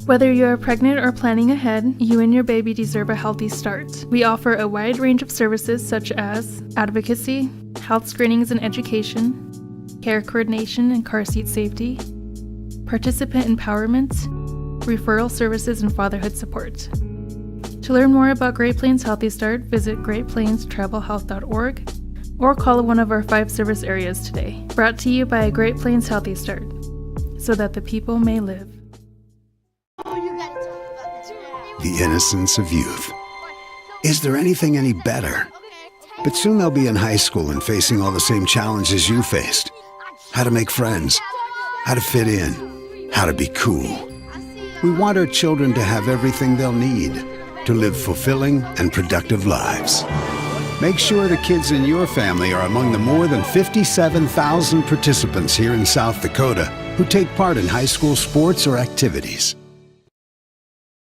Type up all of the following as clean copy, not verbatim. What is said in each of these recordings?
Whether you are pregnant or planning ahead, you and your baby deserve a healthy start. We offer a wide range of services such as advocacy, health screenings and education, care coordination and car seat safety, participant empowerment, referral services, and fatherhood support. To learn more about Great Plains Healthy Start, visit greatplainstravelhealth.org or call one of our 5 service areas today. Brought to you by Great Plains Healthy Start, so that the people may live. The innocence of youth. Is there anything any better? But soon they'll be in high school and facing all the same challenges you faced. How to make friends, how to fit in, how to be cool. We want our children to have everything they'll need to live fulfilling and productive lives. Make sure the kids in your family are among the more than 57,000 participants here in South Dakota who take part in high school sports or activities.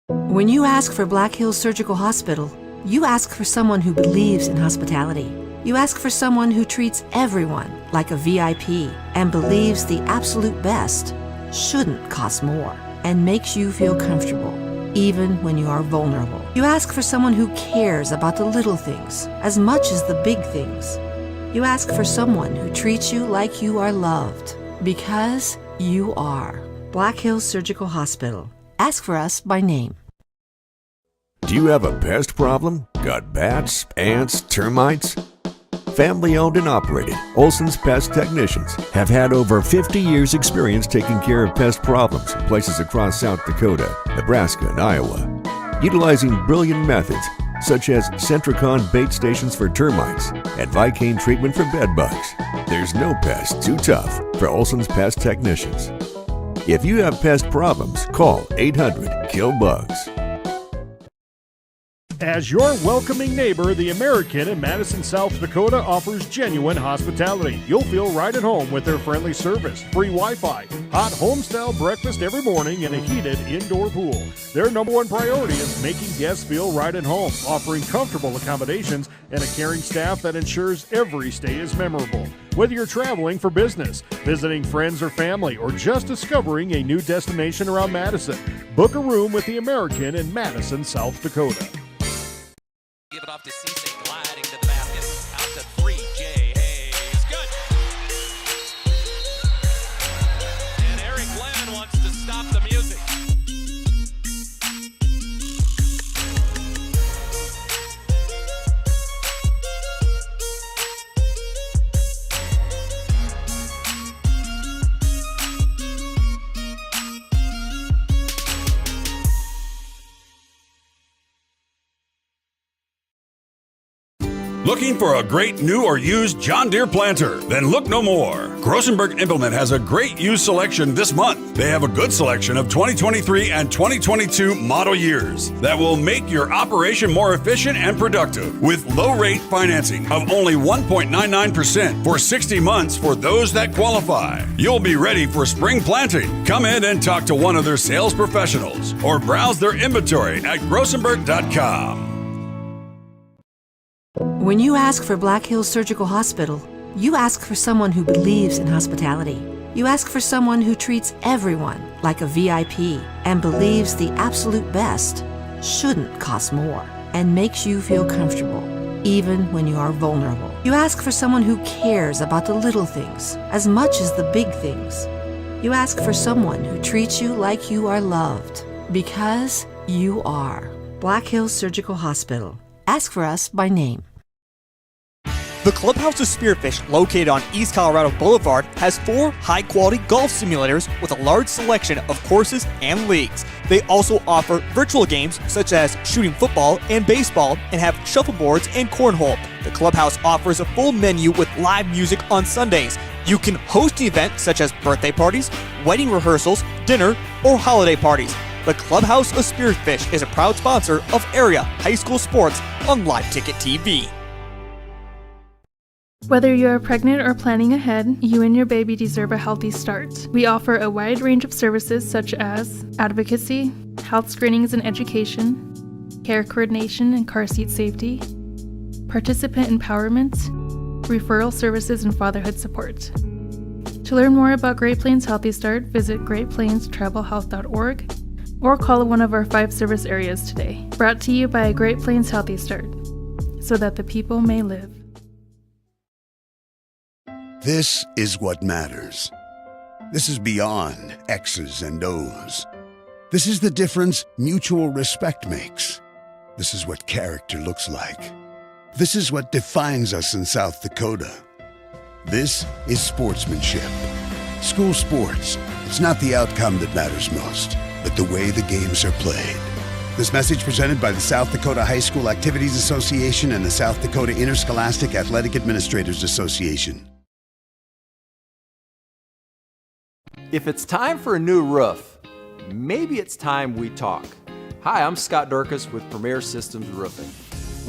When you ask for Black Hills Surgical Hospital, you ask for someone who believes in hospitality. You ask for someone who treats everyone like a VIP and believes the absolute best shouldn't cost more and makes you feel comfortable, even when you are vulnerable. You ask for someone who cares about the little things as much as the big things. You ask for someone who treats you like you are loved, because you are. Black Hills Surgical Hospital. Ask for us by name. Do you have a pest problem? Got bats, ants, termites? Family owned and operated, Olson's Pest Technicians have had over 50 years experience taking care of pest problems in places across South Dakota, Nebraska, and Iowa. Utilizing brilliant methods such as Centricon bait stations for termites and Vicane treatment for bed bugs, there's no pest too tough for Olson's Pest Technicians. If you have pest problems, call 800-KILL-BUGS. As your welcoming neighbor, the American in Madison, South Dakota offers genuine hospitality. You'll feel right at home with their friendly service, free Wi-Fi, hot home-style breakfast every morning, and a heated indoor pool. Their number one priority is making guests feel right at home, offering comfortable accommodations and a caring staff that ensures every stay is memorable. Whether you're traveling for business, visiting friends or family, or just discovering a new destination around Madison, book a room with the American in Madison, South Dakota. Give it off to Cisse, gliding to the basket. Out to 3, Jay Hayes. Good. And Eric Glenn wants to stop the music. Looking for a great new or used John Deere planter? Then look no more. Grossenberg Implement has a great used selection this month. They have a good selection of 2023 and 2022 model years that will make your operation more efficient and productive with low rate financing of only 1.99% for 60 months for those that qualify. You'll be ready for spring planting. Come in and talk to one of their sales professionals or browse their inventory at grossenberg.com. When you ask for Black Hills Surgical Hospital, you ask for someone who believes in hospitality. You ask for someone who treats everyone like a VIP and believes the absolute best shouldn't cost more and makes you feel comfortable, even when you are vulnerable. You ask for someone who cares about the little things as much as the big things. You ask for someone who treats you like you are loved, because you are. Black Hills Surgical Hospital. Ask for us by name. The Clubhouse of Spearfish, located on East Colorado Boulevard, has 4 high-quality golf simulators with a large selection of courses and leagues. They also offer virtual games such as shooting football and baseball and have shuffleboards and cornhole. The Clubhouse offers a full menu with live music on Sundays. You can host an event such as birthday parties, wedding rehearsals, dinner, or holiday parties. The Clubhouse of Spearfish is a proud sponsor of area high school sports on Live Ticket TV. Whether you are pregnant or planning ahead, you and your baby deserve a healthy start. We offer a wide range of services such as advocacy, health screenings and education, care coordination and car seat safety, participant empowerment, referral services, and fatherhood support. To learn more about Great Plains Healthy Start, visit greatplainstravelhealth.org or call one of our 5 service areas today. Brought to you by Great Plains Healthy Start, so that the people may live. This is what matters. This is beyond X's and O's. This is the difference mutual respect makes. This is what character looks like. This is what defines us in South Dakota. This is sportsmanship. School sports, it's not the outcome that matters most, but the way the games are played. This message presented by the South Dakota High School Activities Association and the South Dakota Interscholastic Athletic Administrators Association. If it's time for a new roof, maybe it's time we talk. Hi, I'm Scott Dorcas with Premier Systems Roofing.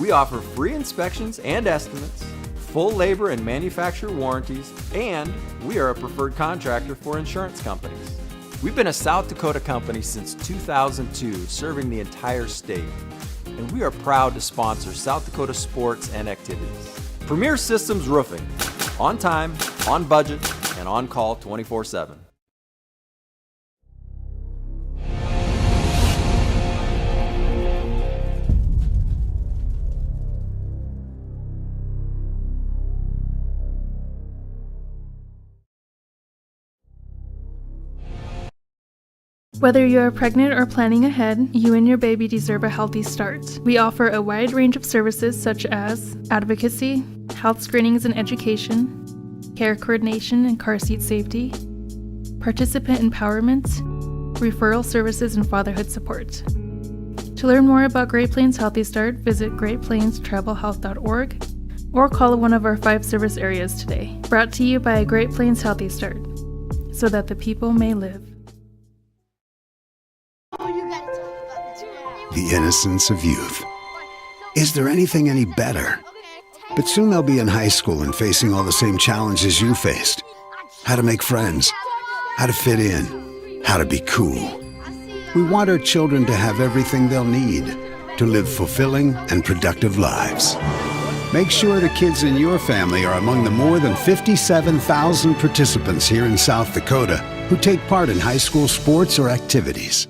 We offer free inspections and estimates, full labor and manufacturer warranties, and we are a preferred contractor for insurance companies. We've been a South Dakota company since 2002, serving the entire state, and we are proud to sponsor South Dakota sports and activities. Premier Systems Roofing, on time, on budget, and on call 24/7. Whether you are pregnant or planning ahead, you and your baby deserve a healthy start. We offer a wide range of services such as advocacy, health screenings and education, care coordination and car seat safety, participant empowerment, referral services, and fatherhood support. To learn more about Great Plains Healthy Start, visit greatplainstravelhealth.org or call one of our 5 service areas today. Brought to you by Great Plains Healthy Start, so that the people may live. The innocence of youth. Is there anything any better? But soon they'll be in high school and facing all the same challenges you faced. How to make friends, how to fit in, how to be cool. We want our children to have everything they'll need to live fulfilling and productive lives. Make sure the kids in your family are among the more than 57,000 participants here in South Dakota who take part in high school sports or activities.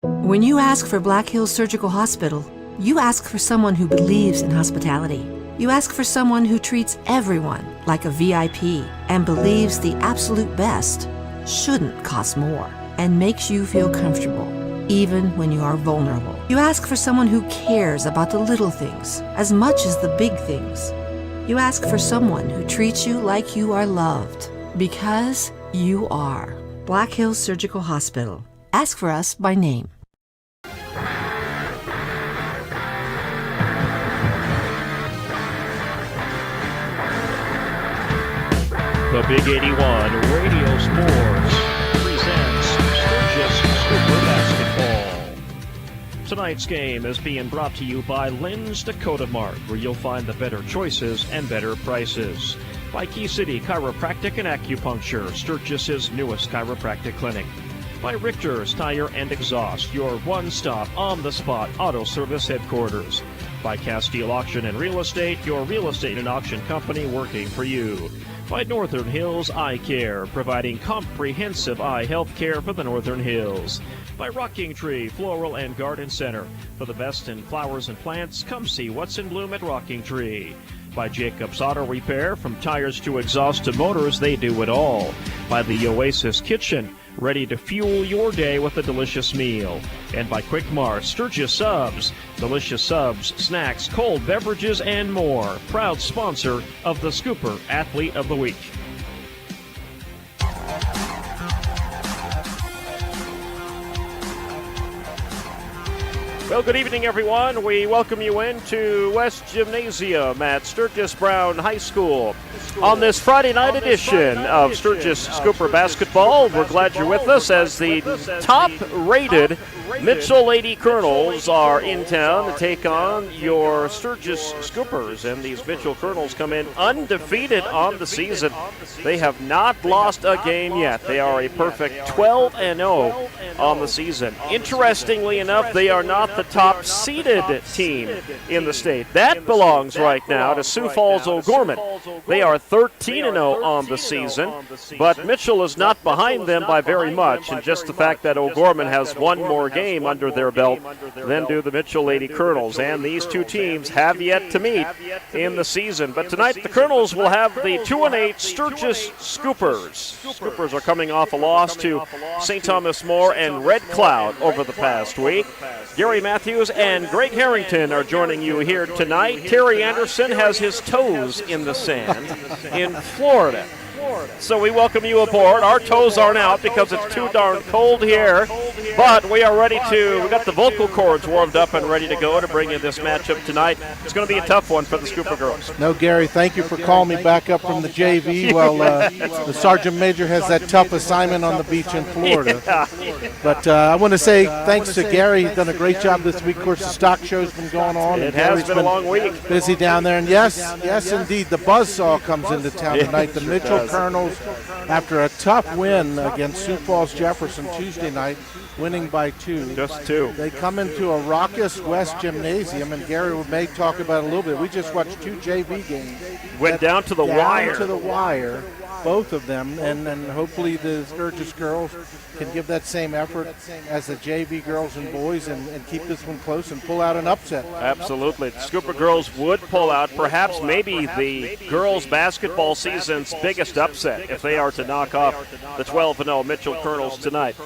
When you ask for Black Hills Surgical Hospital, you ask for someone who believes in hospitality. You ask for someone who treats everyone like a VIP and believes the absolute best shouldn't cost more and makes you feel comfortable, even when you are vulnerable. You ask for someone who cares about the little things as much as the big things. You ask for someone who treats you like you are loved, because you are. Black Hills Surgical Hospital. Ask for us by name. The Big 81 Radio Sports presents Sturgis Super Basketball. Tonight's game is being brought to you by Lynn's Dakota Mart, where you'll find the better choices and better prices. By Key City Chiropractic and Acupuncture, Sturgis's newest chiropractic clinic. By Richter's Tire and Exhaust, your one-stop, on-the-spot auto service headquarters. By Castile Auction and Real Estate, your real estate and auction company working for you. By Northern Hills Eye Care, providing comprehensive eye health care for the Northern Hills. By Rocking Tree Floral and Garden Center. For the best in flowers and plants, come see what's in bloom at Rocking Tree. By Jacob's Auto Repair, from tires to exhaust to motors, they do it all. By the Oasis Kitchen, ready to fuel your day with a delicious meal. And by Quick Mart, Sturgis Subs, delicious subs, snacks, cold beverages, and more. Proud sponsor of the Scooper Athlete of the Week. Well, good evening, everyone. We welcome you into West Gymnasium at Sturgis Brown High School. On this Friday night edition of Sturgis Scooper Basketball, we're glad you're with us as the top-rated Mitchell Lady Kernels are in town to take on your Sturgis Scoopers, and these Mitchell Kernels come in undefeated on the season. They have not lost a game yet. They are a perfect 12-0 on the season. Interestingly enough, they are not the top-seeded team in the state. That belongs right now to Sioux Falls O'Gorman. They are 13-0 on the season, but Mitchell is not behind them by very much, and just the fact that O'Gorman has one more game under their belt than do the Mitchell Lady Kernels, and these two teams have yet to meet in the season. But tonight the Kernels will have the 2-8 Sturgis Scoopers. Scoopers are coming off a loss to St. Thomas More and Red Cloud over the past week. Gary Matthews and Greg Harrington are joining you here tonight. Terry Anderson has his toes in the sand in Florida. So we welcome you aboard. Our toes aren't out because it's too darn cold here, but we are ready to, we got the vocal cords warmed up and ready to go to bring you this matchup tonight. It's going to be a tough one for the Scooper girls. No, Gary, thank you for calling me back up from the JV while the Sergeant Major has that tough assignment on the beach in Florida. Yeah. But I want to say thanks to Gary. He's done a great job this week. Of course, the stock show's been going on. It has been a long week. Busy down there. And yes, indeed, the buzzsaw comes into town tonight. The Mitchell Kernels, after a tough win against Sioux Falls Jefferson Tuesday night, winning by 2. Just 2. They come into a raucous West Gymnasium, and Gary may talk about it a little bit. We just watched 2 JV games. Went down to the wire. Down to the wire, both of them, and hopefully the Sturgis girls can give that same effort as the JV girls and boys and keep this one close and pull out an upset. Absolutely. The Scooper girls would pull out perhaps maybe the girls basketball season's biggest upset if they are to knock off the 12-0 Mitchell Kernels tonight.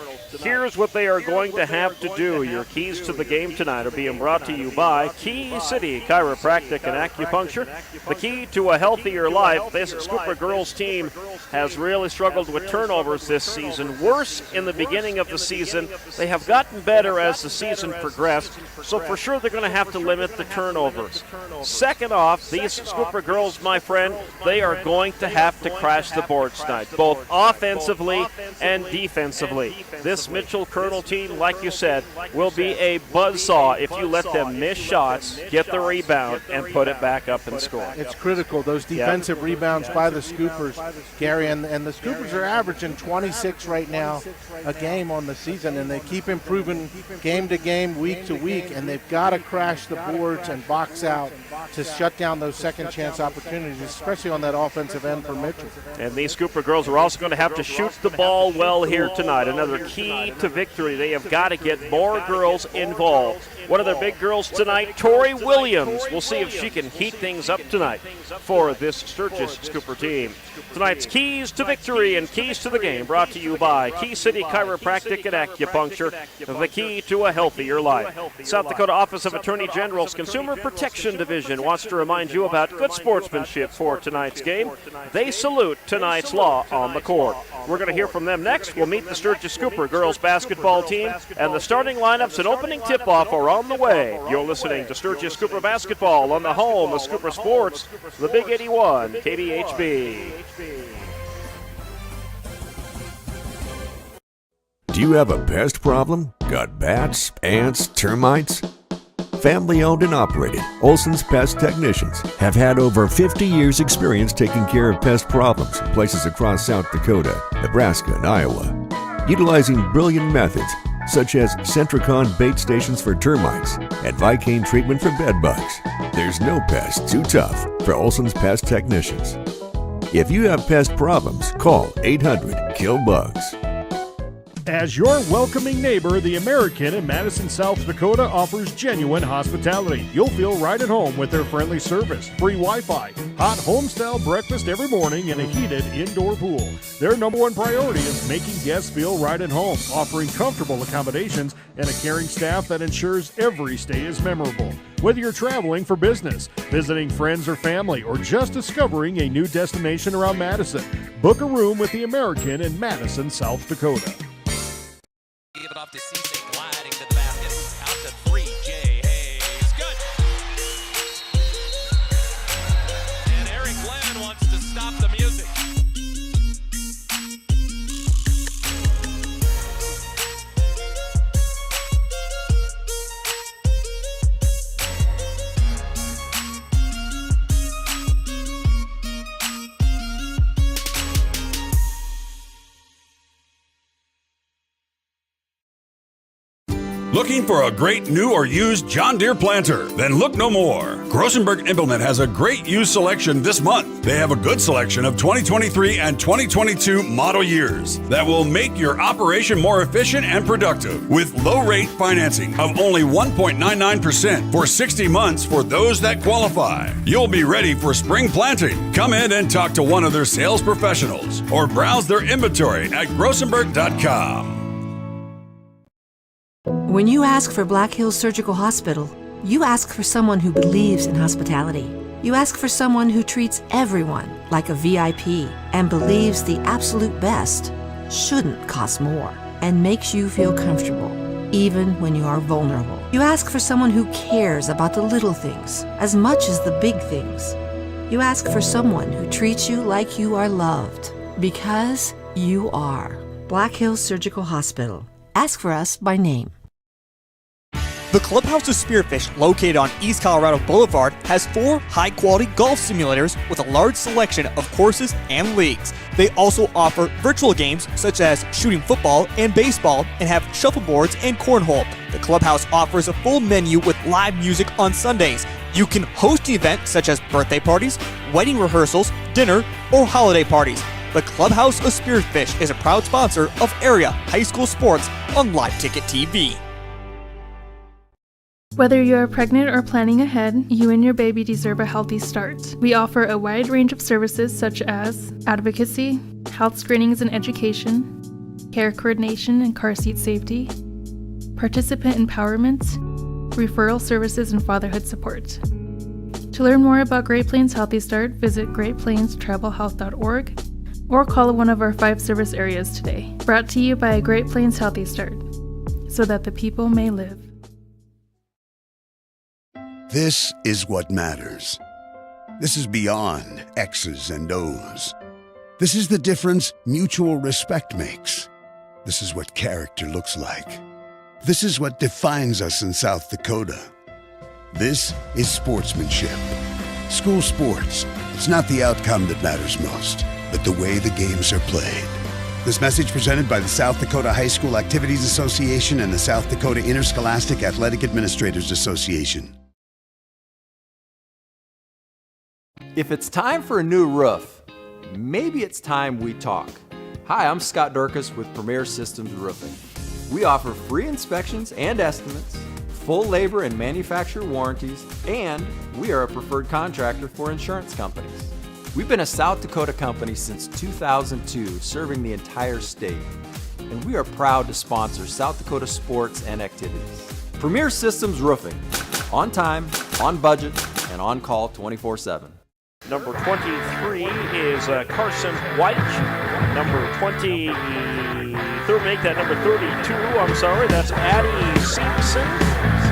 Here's what they are going to have to do. Your keys to the game tonight are being brought to you by Key City Chiropractic and Acupuncture. The key to a healthier life. This Scooper girls team has really struggled with turnovers this season. Worse in the beginning of the season. They have gotten better as the season progressed, so for sure they're going to have to limit the turnovers. Second off, these Scooper girls, my friend, they are going to have to crash the boards tonight, both offensively and defensively. This Mitchell Kernel team, like you said, will be a buzzsaw if you let them miss shots, get the rebound, and put it back up and score. It's critical, those defensive rebounds by the Scoopers, Gary, and the Scoopers are averaging 26 right now a game on the season, and they keep improving game to game, week to week, and they've got to crash the boards and box out to shut down those second chance opportunities, especially on that offensive end for Mitchell. And these Scooper girls are also going to have to shoot the ball well here tonight. Another key to victory. They have got to get more girls involved. One of their big girls tonight, Tori Williams. We'll see if she can heat things up tonight for this Sturgis Scooper team. Tonight's Keys to Victory and Keys to the Game brought to you by Key City Chiropractic and Acupuncture, the key to a healthier life. South Dakota Office of Attorney General's Consumer Protection Division wants to remind you about good sportsmanship for tonight's game. They salute tonight's law on the court. We're going to hear from them next. We'll meet the Sturgis Scooper girls basketball team, and the starting lineups and opening tip-off are on the way. You're listening to Sturgis Scooper basketball on the home of Scooper Sports, the Big 81 KBHB. Do you have a pest problem? Got bats, ants, termites? Family owned and operated, Olson's Pest Technicians have had over 50 years experience taking care of pest problems in places across South Dakota, Nebraska, and Iowa. Utilizing brilliant methods such as Centricon bait stations for termites and Vicane treatment for bed bugs. There's no pest too tough for Olson's Pest Technicians. If you have pest problems, call 800-KILL-BUGS. As your welcoming neighbor, the American in Madison, South Dakota offers genuine hospitality. You'll feel right at home with their friendly service, free Wi-Fi, hot home-style breakfast every morning, and a heated indoor pool. Their number one priority is making guests feel right at home, offering comfortable accommodations and a caring staff that ensures every stay is memorable. Whether you're traveling for business, visiting friends or family, or just discovering a new destination around Madison, book a room with the American in Madison, South Dakota. Give it off to Cisse, gliding to the basket. Out to 3, Jay Hayes. Good. And Eric Glenn wants to stop the music. Looking for a great new or used John Deere planter? Then look no more. Grossenberg Implement has a great used selection this month. They have a good selection of 2023 and 2022 model years that will make your operation more efficient and productive with low rate financing of only 1.99% for 60 months for those that qualify. You'll be ready for spring planting. Come in and talk to one of their sales professionals or browse their inventory at grossenberg.com. When you ask for Black Hills Surgical Hospital, you ask for someone who believes in hospitality. You ask for someone who treats everyone like a VIP and believes the absolute best shouldn't cost more and makes you feel comfortable, even when you are vulnerable. You ask for someone who cares about the little things as much as the big things. You ask for someone who treats you like you are loved, because you are. Black Hills Surgical Hospital. Ask for us by name. The Clubhouse of Spearfish, located on East Colorado Boulevard, has 4 high-quality golf simulators with a large selection of courses and leagues. They also offer virtual games such as shooting football and baseball and have shuffleboards and cornhole. The Clubhouse offers a full menu with live music on Sundays. You can host an event such as birthday parties, wedding rehearsals, dinner, or holiday parties. The Clubhouse of Spearfish is a proud sponsor of area high school sports on Live Ticket TV. Whether you are pregnant or planning ahead, you and your baby deserve a healthy start. We offer a wide range of services such as advocacy, health screenings and education, care coordination and car seat safety, participant empowerment, referral services, and fatherhood support. To learn more about Great Plains Healthy Start, visit greatplainstravelhealth.org or call one of our 5 service areas today. Brought to you by Great Plains Healthy Start, so that the people may live. This is what matters. This is beyond X's and O's. This is the difference mutual respect makes. This is what character looks like. This is what defines us in South Dakota. This is sportsmanship. School sports, it's not the outcome that matters most, but the way the games are played. This message presented by the South Dakota High School Activities Association and the South Dakota Interscholastic Athletic Administrators Association. If it's time for a new roof, maybe it's time we talk. Hi, I'm Scott Dorcas with Premier Systems Roofing. We offer free inspections and estimates, full labor and manufacturer warranties, and we are a preferred contractor for insurance companies. We've been a South Dakota company since 2002, serving the entire state, and we are proud to sponsor South Dakota sports and activities. Premier Systems Roofing, on time, on budget, and on call 24/7. Number 23 is Carson White. Number 20, make that number 32, I'm sorry, that's Addie Simpson.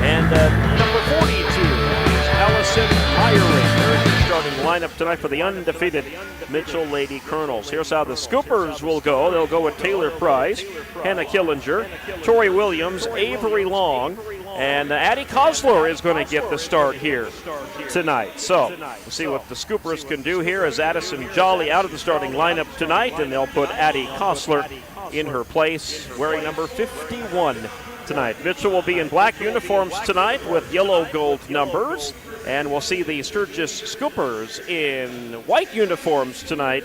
And number 42 is Allison Hiring. They're in the starting lineup tonight for the undefeated Mitchell Lady Kernels. Here's how the Scoopers will go. They'll go with Taylor Price, Hannah Killinger, Tori Williams, Avery Long, and Addie Kosler is going to get the start here tonight. So we'll see what the Scoopers can do here as Addison Jolly out of the starting lineup tonight, and they'll put Addie Kosler in her place, wearing number 51 tonight. Mitchell will be in black uniforms tonight with yellow gold numbers, and we'll see the Sturgis Scoopers in white uniforms tonight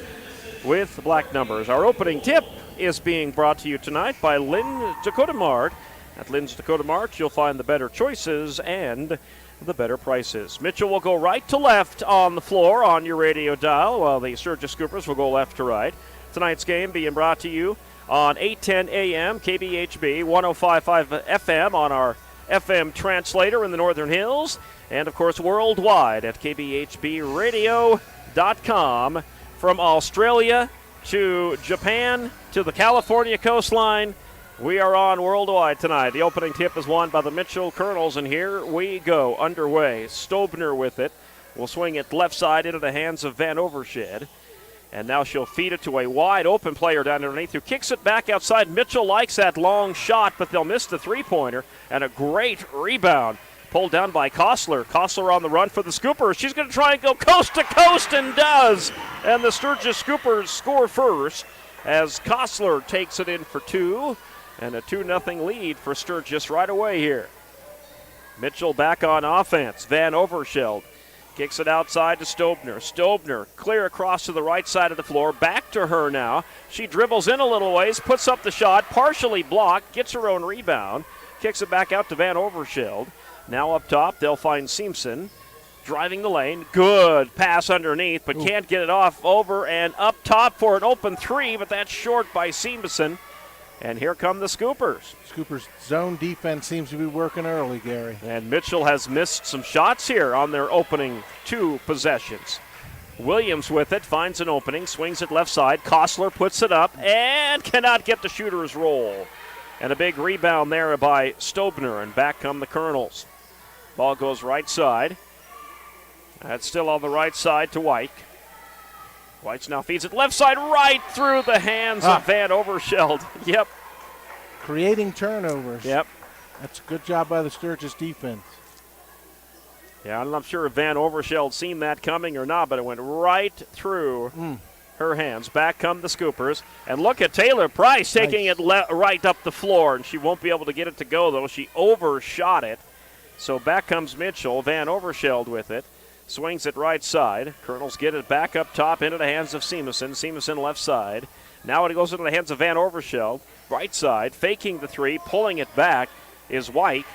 with black numbers. Our opening tip is being brought to you tonight by Lynn's Dakota Mart. At Lynn's Dakota Mart, you'll find the better choices and the better prices. Mitchell will go right to left on the floor on your radio dial, while the Sturgis Scoopers will go left to right. Tonight's game being brought to you on 810 AM, KBHB, 105.5 FM on our FM translator in the Northern Hills, and, of course, worldwide at kbhbradio.com. From Australia to Japan to the California coastline, we are on worldwide tonight. The opening tip is won by the Mitchell Kernels, and here we go, underway. Stobner with it. Will swing it left side into the hands of Van Overshed. And now she'll feed it to a wide open player down underneath who kicks it back outside. Mitchell likes that long shot, but they'll miss the three-pointer. And a great rebound pulled down by Kosler. Kosler on the run for the Scoopers. She's going to try and go coast to coast and does. And the Sturgis Scoopers score first as Kosler takes it in for 2. And a 2-0 lead for Sturgis right away here. Mitchell back on offense. Van Overschild kicks it outside to Stobner. Stobner clear across to the right side of the floor. Back to her now. She dribbles in a little ways, puts up the shot, partially blocked, gets her own rebound, kicks it back out to Van Overschild. Now up top, they'll find Simpson driving the lane. Good pass underneath, but can't get it off. Over and up top for an open three, but that's short by Simpson. And here come the Scoopers. Scoopers' zone defense seems to be working early, Gary. And Mitchell has missed some shots here on their opening 2 possessions. Williams with it, finds an opening, swings it left side. Kostler puts it up and cannot get the shooter's roll. And a big rebound there by Stobner, and back come the Kernels. Ball goes right side. That's still on the right side to White. White now feeds it left side right through the hands of Van Overschild. Yep. Creating turnovers. Yep. That's a good job by the Sturgis defense. Yeah, I'm not sure if Van Overschild seen that coming or not, but it went right through her hands. Back come the Scoopers. And look at Taylor Price taking it right up the floor, and she won't be able to get it to go, though. She overshot it. So back comes Mitchell. Van Overschild with it. Swings it right side. Kernels get it back up top into the hands of Seamuson. Seamuson left side. Now it goes into the hands of Van Overschild. Right side, faking the three, pulling it back is White.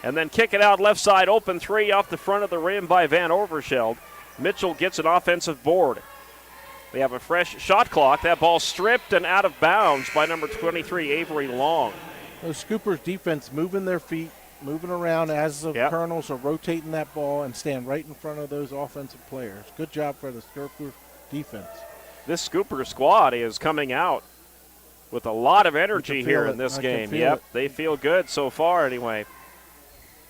And then kick it out left side, open three off the front of the rim by Van Overschild. Mitchell gets an offensive board. They have a fresh shot clock. That ball stripped and out of bounds by number 23, Avery Long. Those Scoopers defense moving their feet, moving around as the Kernels are rotating that ball and stand right in front of those offensive players. Good job for the Scooper defense. This Scooper squad is coming out with a lot of energy here in this game. Yep, they feel good so far anyway.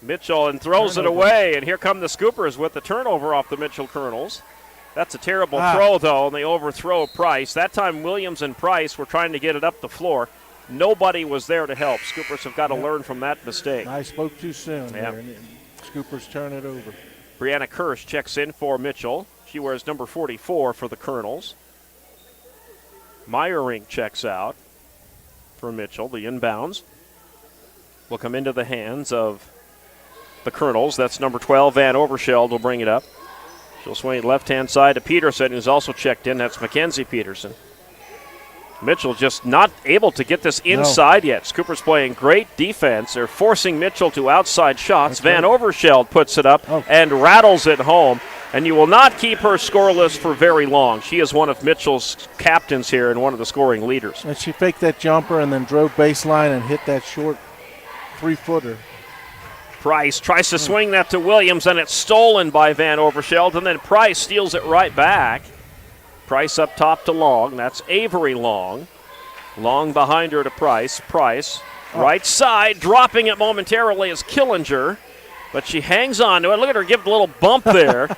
Mitchell and throws it away, and here come the Scoopers with the turnover off the Mitchell Kernels. That's a terrible throw, though, and they overthrow Price. That time Williams and Price were trying to get it up the floor. Nobody was there to help. Scoopers have got to learn from that mistake. I spoke too soon there. Scoopers turn it over. Brianna Kirsch checks in for Mitchell. She wears number 44 for the Kernels. Meyerink checks out for Mitchell. The inbounds will come into the hands of the Kernels. That's number 12, Van Overschild, will bring it up. She'll swing it left-hand side to Peterson, who's also checked in. That's Mackenzie Peterson. Mitchell just not able to get this inside yet. Scooper's playing great defense. They're forcing Mitchell to outside shots. Van Overschild puts it up and rattles it home. And you will not keep her scoreless for very long. She is one of Mitchell's captains here and one of the scoring leaders. And she faked that jumper and then drove baseline and hit that short 3-footer. Price tries to swing that to Williams, and it's stolen by Van Overschild, and then Price steals it right back. Price up top to Long. That's Avery Long. Long behind her to Price. Price, right side, dropping it momentarily is Killinger, but she hangs on to it. Look at her give a little bump there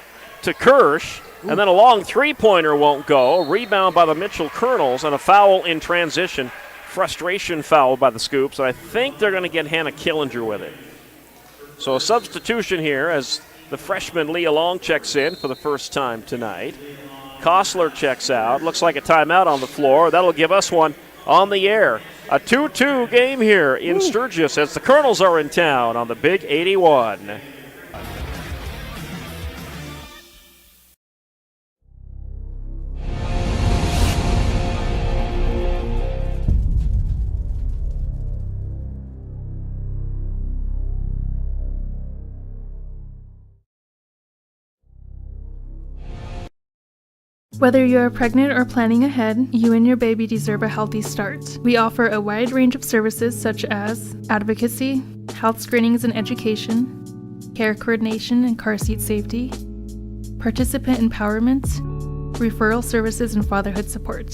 to Kirsch, and then a long three-pointer won't go. A rebound by the Mitchell Kernels, and a foul in transition. Frustration foul by the Scoops, and I think they're going to get Hannah Killinger with it. So a substitution here as the freshman Leah Long checks in for the first time tonight. Kostler checks out. Looks like a timeout on the floor. That'll give us one on the air. A 2-2 game here in Sturgis as the Kernels are in town on the Big 81. Whether you are pregnant or planning ahead, you and your baby deserve a healthy start. We offer a wide range of services such as advocacy, health screenings and education, care coordination and car seat safety, participant empowerment, referral services, and fatherhood support.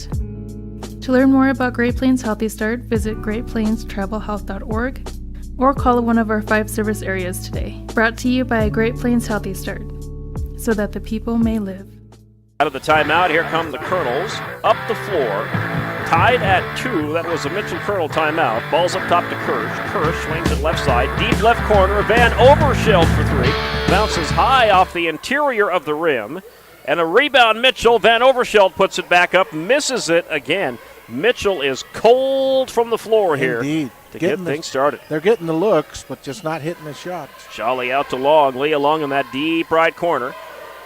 To learn more about Great Plains Healthy Start, visit greatplainstravelhealth.org or call one of our 5 service areas today. Brought to you by Great Plains Healthy Start, so that the people may live. Out of the timeout, here come the Kernels up the floor. Tied at 2. That was a Mitchell Kernel timeout. Ball's up top to Kirsch. Kirsch swings it left side. Deep left corner. Van Overschild for 3. Bounces high off the interior of the rim. And a rebound, Mitchell. Van Overschild puts it back up. Misses it again. Mitchell is cold from the floor here to get things started. They're getting the looks, but just not hitting the shots. Jolly out to Long. Leah Long in that deep right corner.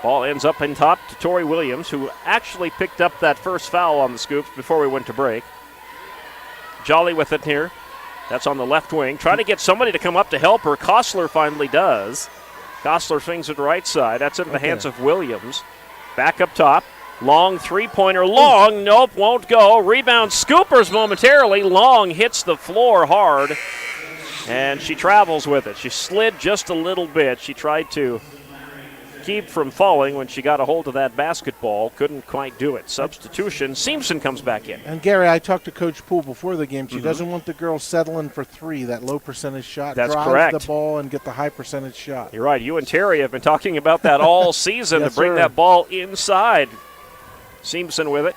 Ball ends up in top to Tori Williams, who actually picked up that first foul on the Scoops before we went to break. Jolly with it here. That's on the left wing. Trying to get somebody to come up to help her. Kostler finally does. Kostler swings it to the right side. That's into the hands of Williams. Back up top. Long three-pointer. Long, nope, won't go. Rebound Scoopers momentarily. Long hits the floor hard, and she travels with it. She slid just a little bit. She tried to keep from falling when she got a hold of that basketball. Couldn't quite do it. Substitution. Seamson comes back in. And, Gary, I talked to Coach Poole before the game. She doesn't want the girls settling for three, that low percentage shot. That's Drive correct. the ball and get the high percentage shot. You're right. You and Terry have been talking about that all season Yes, to bring sir. that ball inside. Seamson with it.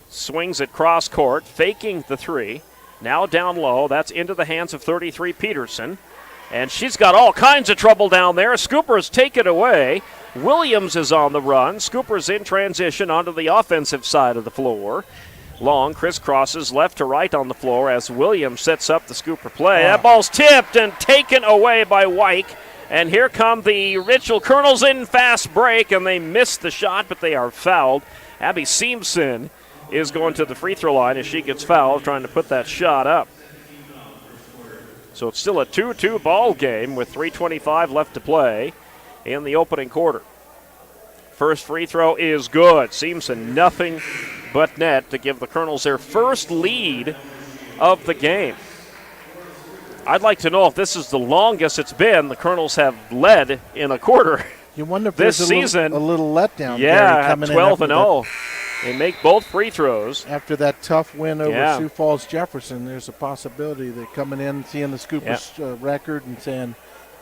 Swings it cross court, faking the three. Now down low. That's into the hands of 33 Peterson. And she's got all kinds of trouble down there. Scoopers take it away. Williams is on the run. Scoopers in transition onto the offensive side of the floor. Long crisscrosses left to right on the floor as Williams sets up the Scooper play. That ball's tipped and taken away by Wyke. And here come the Mitchell Kernels in fast break, and they miss the shot, but they are fouled. Abby Seamson is going to the free throw line as she gets fouled, trying to put that shot up. So it's still a 2-2 ball game with 3:25 left to play in the opening quarter. First free throw is good. Seamson nothing but net to give the Kernels their first lead of the game. I'd like to know if this is the longest it's been the Kernels have led in a quarter. You wonder if this there's season. A little letdown. Yeah, coming 12-0. They make both free throws. After that tough win over Sioux Falls Jefferson, there's a possibility that coming in, seeing the Scoopers record and saying,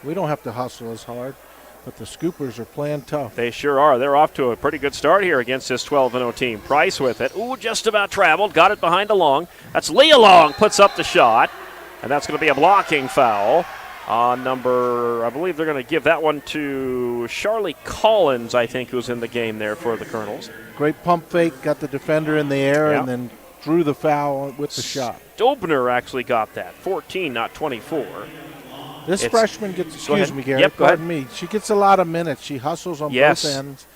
we don't have to hustle as hard, but the Scoopers are playing tough. They sure are. They're off to a pretty good start here against this 12-0 team. Price with it. Ooh, just about traveled. Got it behind a Long. That's Leah Long puts up the shot, and that's going to be a blocking foul on number, I believe they're going to give that one to Charlie Collins, I think, who's in the game there for the Kernels. Great pump fake, got the defender in the air, and then drew the foul with the shot. Dobner actually got that. 14, not 24. This freshman gets, excuse me, Gary, Yep, pardon me. She gets a lot of minutes. She hustles on both ends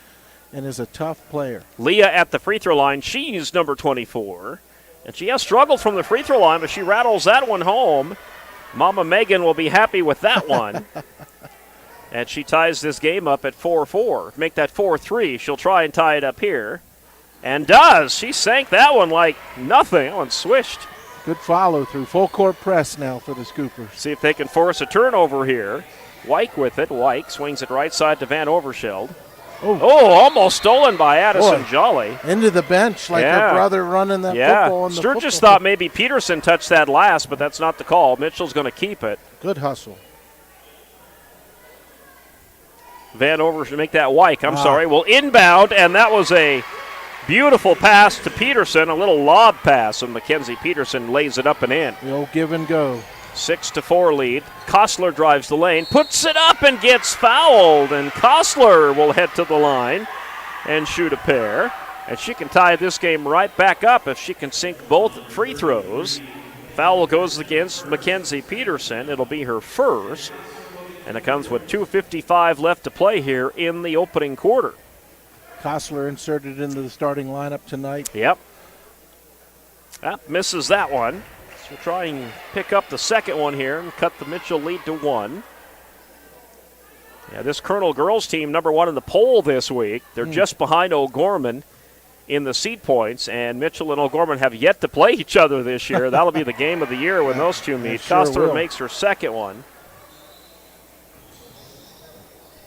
and is a tough player. Leah at the free throw line. She's number 24. And she has struggled from the free throw line, but she rattles that one home. Mama Megan will be happy with that one. And she ties this game up at 4-4. Make that 4-3. She'll try and tie it up here. And does. She sank that one like nothing. That one swished. Good follow through. Full court press now for the Scoopers. See if they can force a turnover here. Wyke with it. Wyke swings it right side to Van Overscheld. Oh, almost stolen by Addison Jolly. Into the bench like her brother running that football. In the Sturgis thought maybe Peterson touched that last, but that's not the call. Mitchell's going to keep it. Good hustle. Van Overscheld, make that Wyke, I'm sorry, will inbound, and that was a beautiful pass to Peterson, a little lob pass, and Mackenzie Peterson lays it up and in. The old give and go. 6-4 lead. Kostler drives the lane, puts it up and gets fouled, and Kostler will head to the line and shoot a pair. And she can tie this game right back up if she can sink both free throws. Foul goes against Mackenzie Peterson. It'll be her first, and it comes with 2:55 left to play here in the opening quarter. Kostler inserted into the starting lineup tonight. Yep. Misses that one. We'll try and pick up the second one here and cut the Mitchell lead to 1. Yeah, this Kernel girls team, number 1 in the poll this week. They're just behind O'Gorman in the seed points, and Mitchell and O'Gorman have yet to play each other this year. That'll be the game of the year when those two meet. Kostler makes her second one.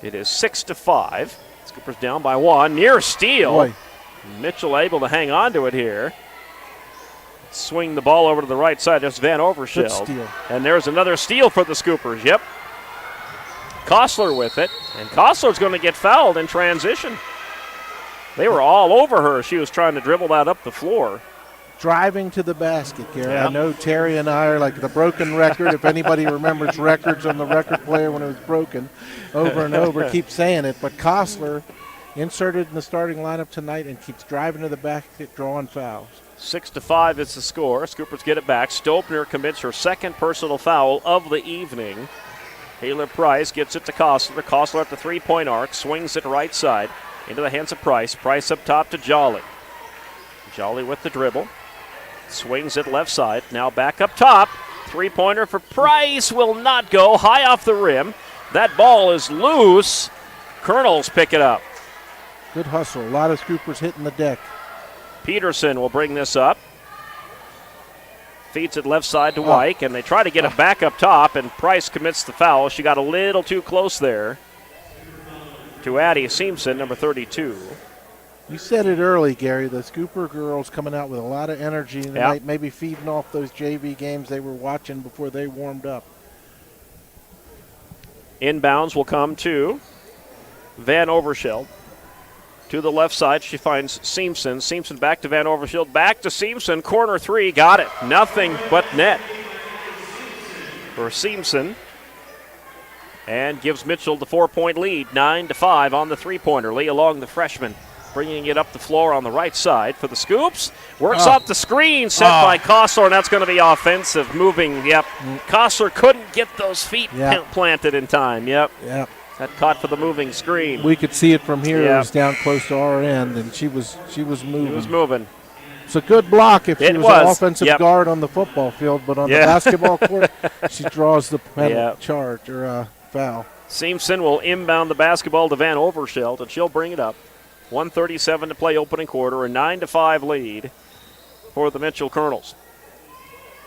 It is 6-5. Scoopers down by 1. Near steal. Boy. Mitchell able to hang on to it here. Swing the ball over to the right side. There's Van Overscheld. And there's another steal for the Scoopers. Yep. Kostler with it. And Kostler's going to get fouled in transition. They were all over her. She was trying to dribble that up the floor. Driving to the basket, Gary. I know Terry and I are like the broken record. If anybody remembers records on the record player when it was broken over and over, keep saying it. But Kostler inserted in the starting lineup tonight and keeps driving to the basket, drawing fouls. 6-5 is the score. Scoopers get it back. Stolpner commits her second personal foul of the evening. Taylor Price gets it to Kostler. Kostler at the three-point arc, swings it right side into the hands of Price. Price up top to Jolly. Jolly with the dribble. Swings it left side. Now back up top. Three-pointer for Price will not go. High off the rim. That ball is loose. Kernels pick it up. Good hustle. A lot of Scoopers hitting the deck. Peterson will bring this up. Feeds it left side to Wyke, and they try to get it back up top, and Price commits the foul. She got a little too close there to Addie Simpson, number 32. You said it early, Gary. The Scooper girls coming out with a lot of energy tonight, maybe feeding off those JV games they were watching before they warmed up. Inbounds will come to Van Overshield. To the left side, she finds Simpson. Simpson back to Van Overshield. Back to Simpson. Corner three. Got it. Nothing but net for Simpson. And gives Mitchell the 4-point lead. 9-5 on the three-pointer. Leah Long, the freshman, bringing it up the floor on the right side for the Scoops. Works off the screen set by Kostler, and that's going to be offensive. Moving, Kostler couldn't get those feet planted in time. Yep. That caught for the moving screen. We could see it from here. It was down close to our end, and she was moving. She was moving. It's a good block if she was an offensive guard on the football field, but on the basketball court, she draws the penalty charge or foul. Simpson will inbound the basketball to Van Overshield, and she'll bring it up. 1:37 to play opening quarter, a 9-5 lead for the Mitchell Kernels.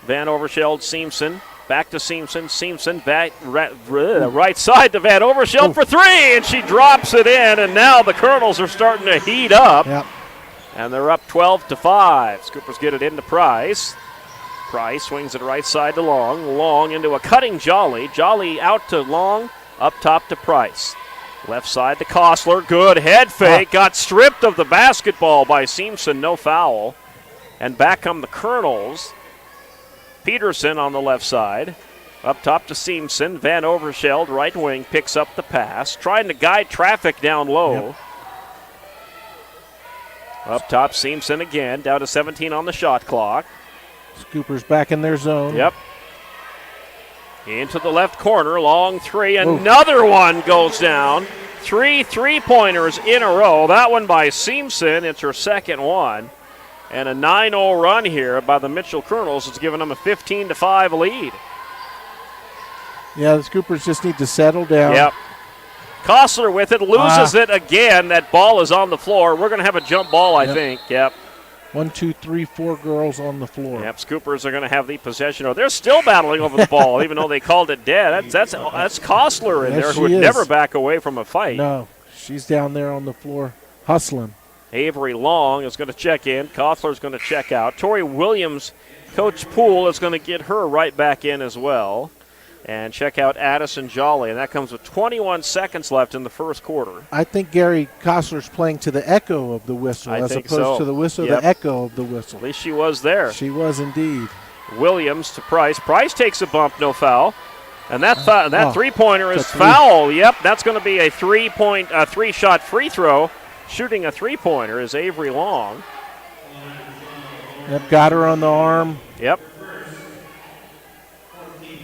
Van Overshield, Simpson. Back to Simpson. Simpson back right side to Van Overshield for three, and she drops it in, and now the Kernels are starting to heat up. And they're up 12-5. Scoopers get it into Price. Price swings it right side to Long. Long into a cutting Jolly. Jolly out to Long, up top to Price. Left side to Kostler. Good head fake. Got stripped of the basketball by Simpson. No foul. And back come the Kernels. Peterson on the left side. Up top to Simpson. Van Overshield, right wing, picks up the pass. Trying to guide traffic down low. Up top, Simpson again. Down to 17 on the shot clock. Scoopers back in their zone. Into the left corner. Long three. Another one goes down. 3 3-pointers in a row. That one by Simpson. It's her second one. And a 9-0 run here by the Mitchell Kernels has given them a 15-5 lead. Yeah, the Scoopers just need to settle down. Kostler with it, loses it again. That ball is on the floor. We're going to have a jump ball, I think. 1, 2, 3, 4 girls on the floor. Scoopers are going to have the possession. Oh, they're still battling over the ball, even though they called it dead. That's Kostler in there, who would never back away from a fight. No, she's down there on the floor hustling. Avery Long is going to check in. Kostler's going to check out. Tori Williams, Coach Poole, is going to get her right back in as well. And check out Addison Jolly. And that comes with 21 seconds left in the first quarter. I think Gary Kostler's playing to the echo of the whistle as opposed to the whistle, the echo of the whistle. At least she was there. She was indeed. Williams to Price. Price takes a bump, no foul. And that three-pointer is foul. That's going to be a three-shot free throw. Shooting a three-pointer is Avery Long. Got her on the arm.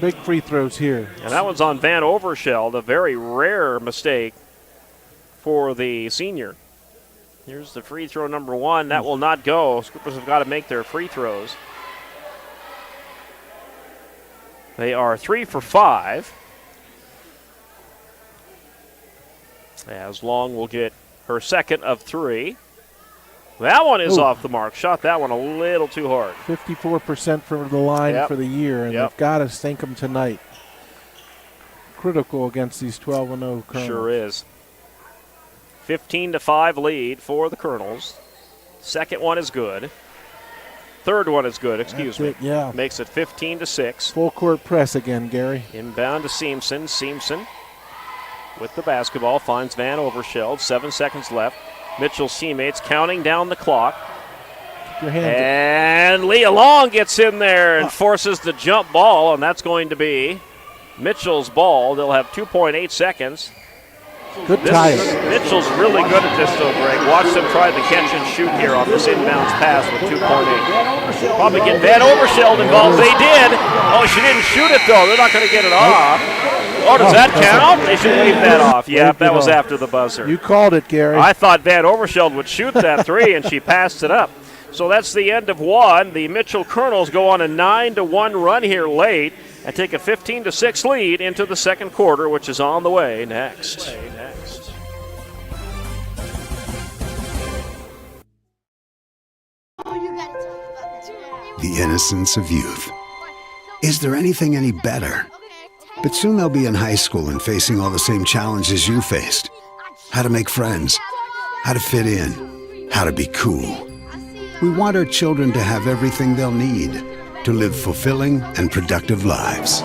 Big free throws here. And that one's on Van Overshield, a very rare mistake for the senior. Here's the free throw number one. That will not go. Scoopers have got to make their free throws. They are 3 for 5. As Long will get her second of 3. That one is off the mark. Shot that one a little too hard. 54% from the line for the year, and they've got to sink them tonight. Critical against these 12-0 Kernels. Sure is. 15-5 lead for the Kernels. Second one is good. Third one is good, excuse me. Makes it 15-6. Full court press again, Gary. Inbound to Simpson. Simpson with the basketball finds Van Overshield. 7 seconds left. Mitchell's teammates counting down the clock. And Leah Long gets in there and forces the jump ball, and that's going to be Mitchell's ball. They'll have 2.8 seconds. Good tie. Mitchell's really good at this, though, Greg. Watch them try the catch and shoot here on this inbounds pass with 2.8. Probably get Van Oversheld involved. They did. Oh, she didn't shoot it, though. They're not going to get it off. Oh, does that count? They should leave that off. Yeah, that was after the buzzer. You called it, Gary. I thought Van Oversheld would shoot that three, and she passed it up. So that's the end of one. The Mitchell Kernels go on a 9-1 run here late and take a 15-6 lead into the second quarter, which is on the way next. The innocence of youth. Is there anything any better? But soon they'll be in high school and facing all the same challenges you faced. How to make friends, how to fit in, how to be cool. We want our children to have everything they'll need to live fulfilling and productive lives.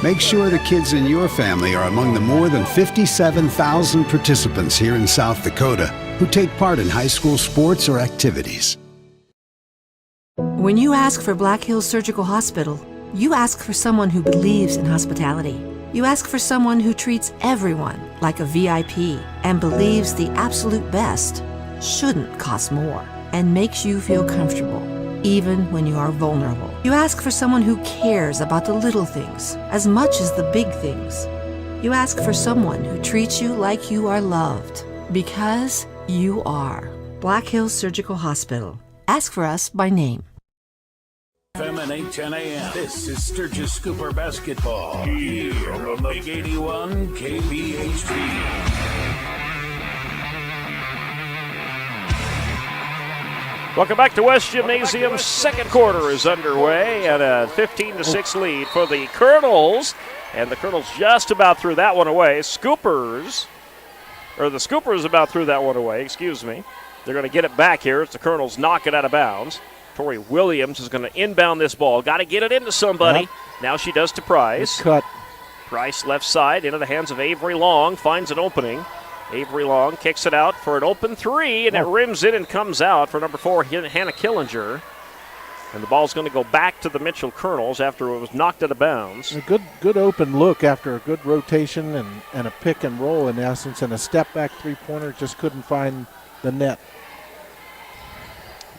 Make sure the kids in your family are among the more than 57,000 participants here in South Dakota who take part in high school sports or activities. When you ask for Black Hills Surgical Hospital, you ask for someone who believes in hospitality. You ask for someone who treats everyone like a VIP and believes the absolute best shouldn't cost more and makes you feel comfortable, even when you are vulnerable. You ask for someone who cares about the little things as much as the big things. You ask for someone who treats you like you are loved, because you are. Black Hills Surgical Hospital. Ask for us by name. FM and 810 AM. This is Sturgis Scooper Basketball. Here on the Big 81 KBHT. Welcome back to West Gymnasium. Second quarter is underway at a 15-6 lead for the Kernels. And the Kernels just about threw that one away. The Scoopers about threw that one away, excuse me. They're going to get it back here as the Kernels knock it out of bounds. Tori Williams is going to inbound this ball. Got to get it into somebody. Yep. Now she does to Price. Cut. Price left side into the hands of Avery Long. Finds an opening. Avery Long kicks it out for an open three, and it rims in and comes out for number 4, Hannah Killinger. And the ball's going to go back to the Mitchell Kernels after it was knocked out of bounds. A good open look after a good rotation and a pick and roll in essence, and a step back three-pointer, just couldn't find the net.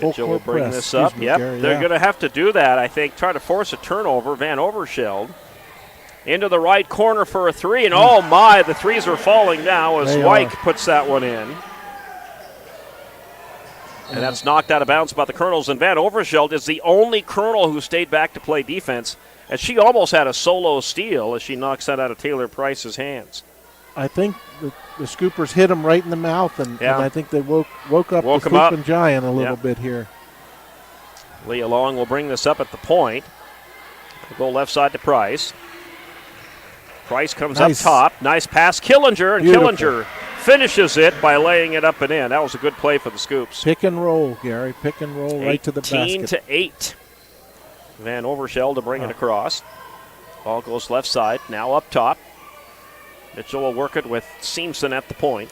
Mitchell will bring this up. Yep, they're going to have to do that, I think, try to force a turnover. Van Oversheld into the right corner for a three, and oh my, the threes are falling now as Wyke puts that one in. And that's knocked out of bounds by the Kernels, and Van Oversheld is the only Kernel who stayed back to play defense, and she almost had a solo steal as she knocks that out of Taylor Price's hands. I think the Scoopers hit him right in the mouth, and I think they woke up the Scooping Giant a little bit here. Leah Long will bring this up at the point. We'll go left side to Price. Price comes up top. Nice pass. Killinger, and Beautiful. Killinger finishes it by laying it up and in. That was a good play for the Scoops. Pick and roll, Gary. Pick and roll right to the basket. 18-8. Van Oversheld to bring it across. Ball goes left side. Now up top. Mitchell will work it with Seamson at the point.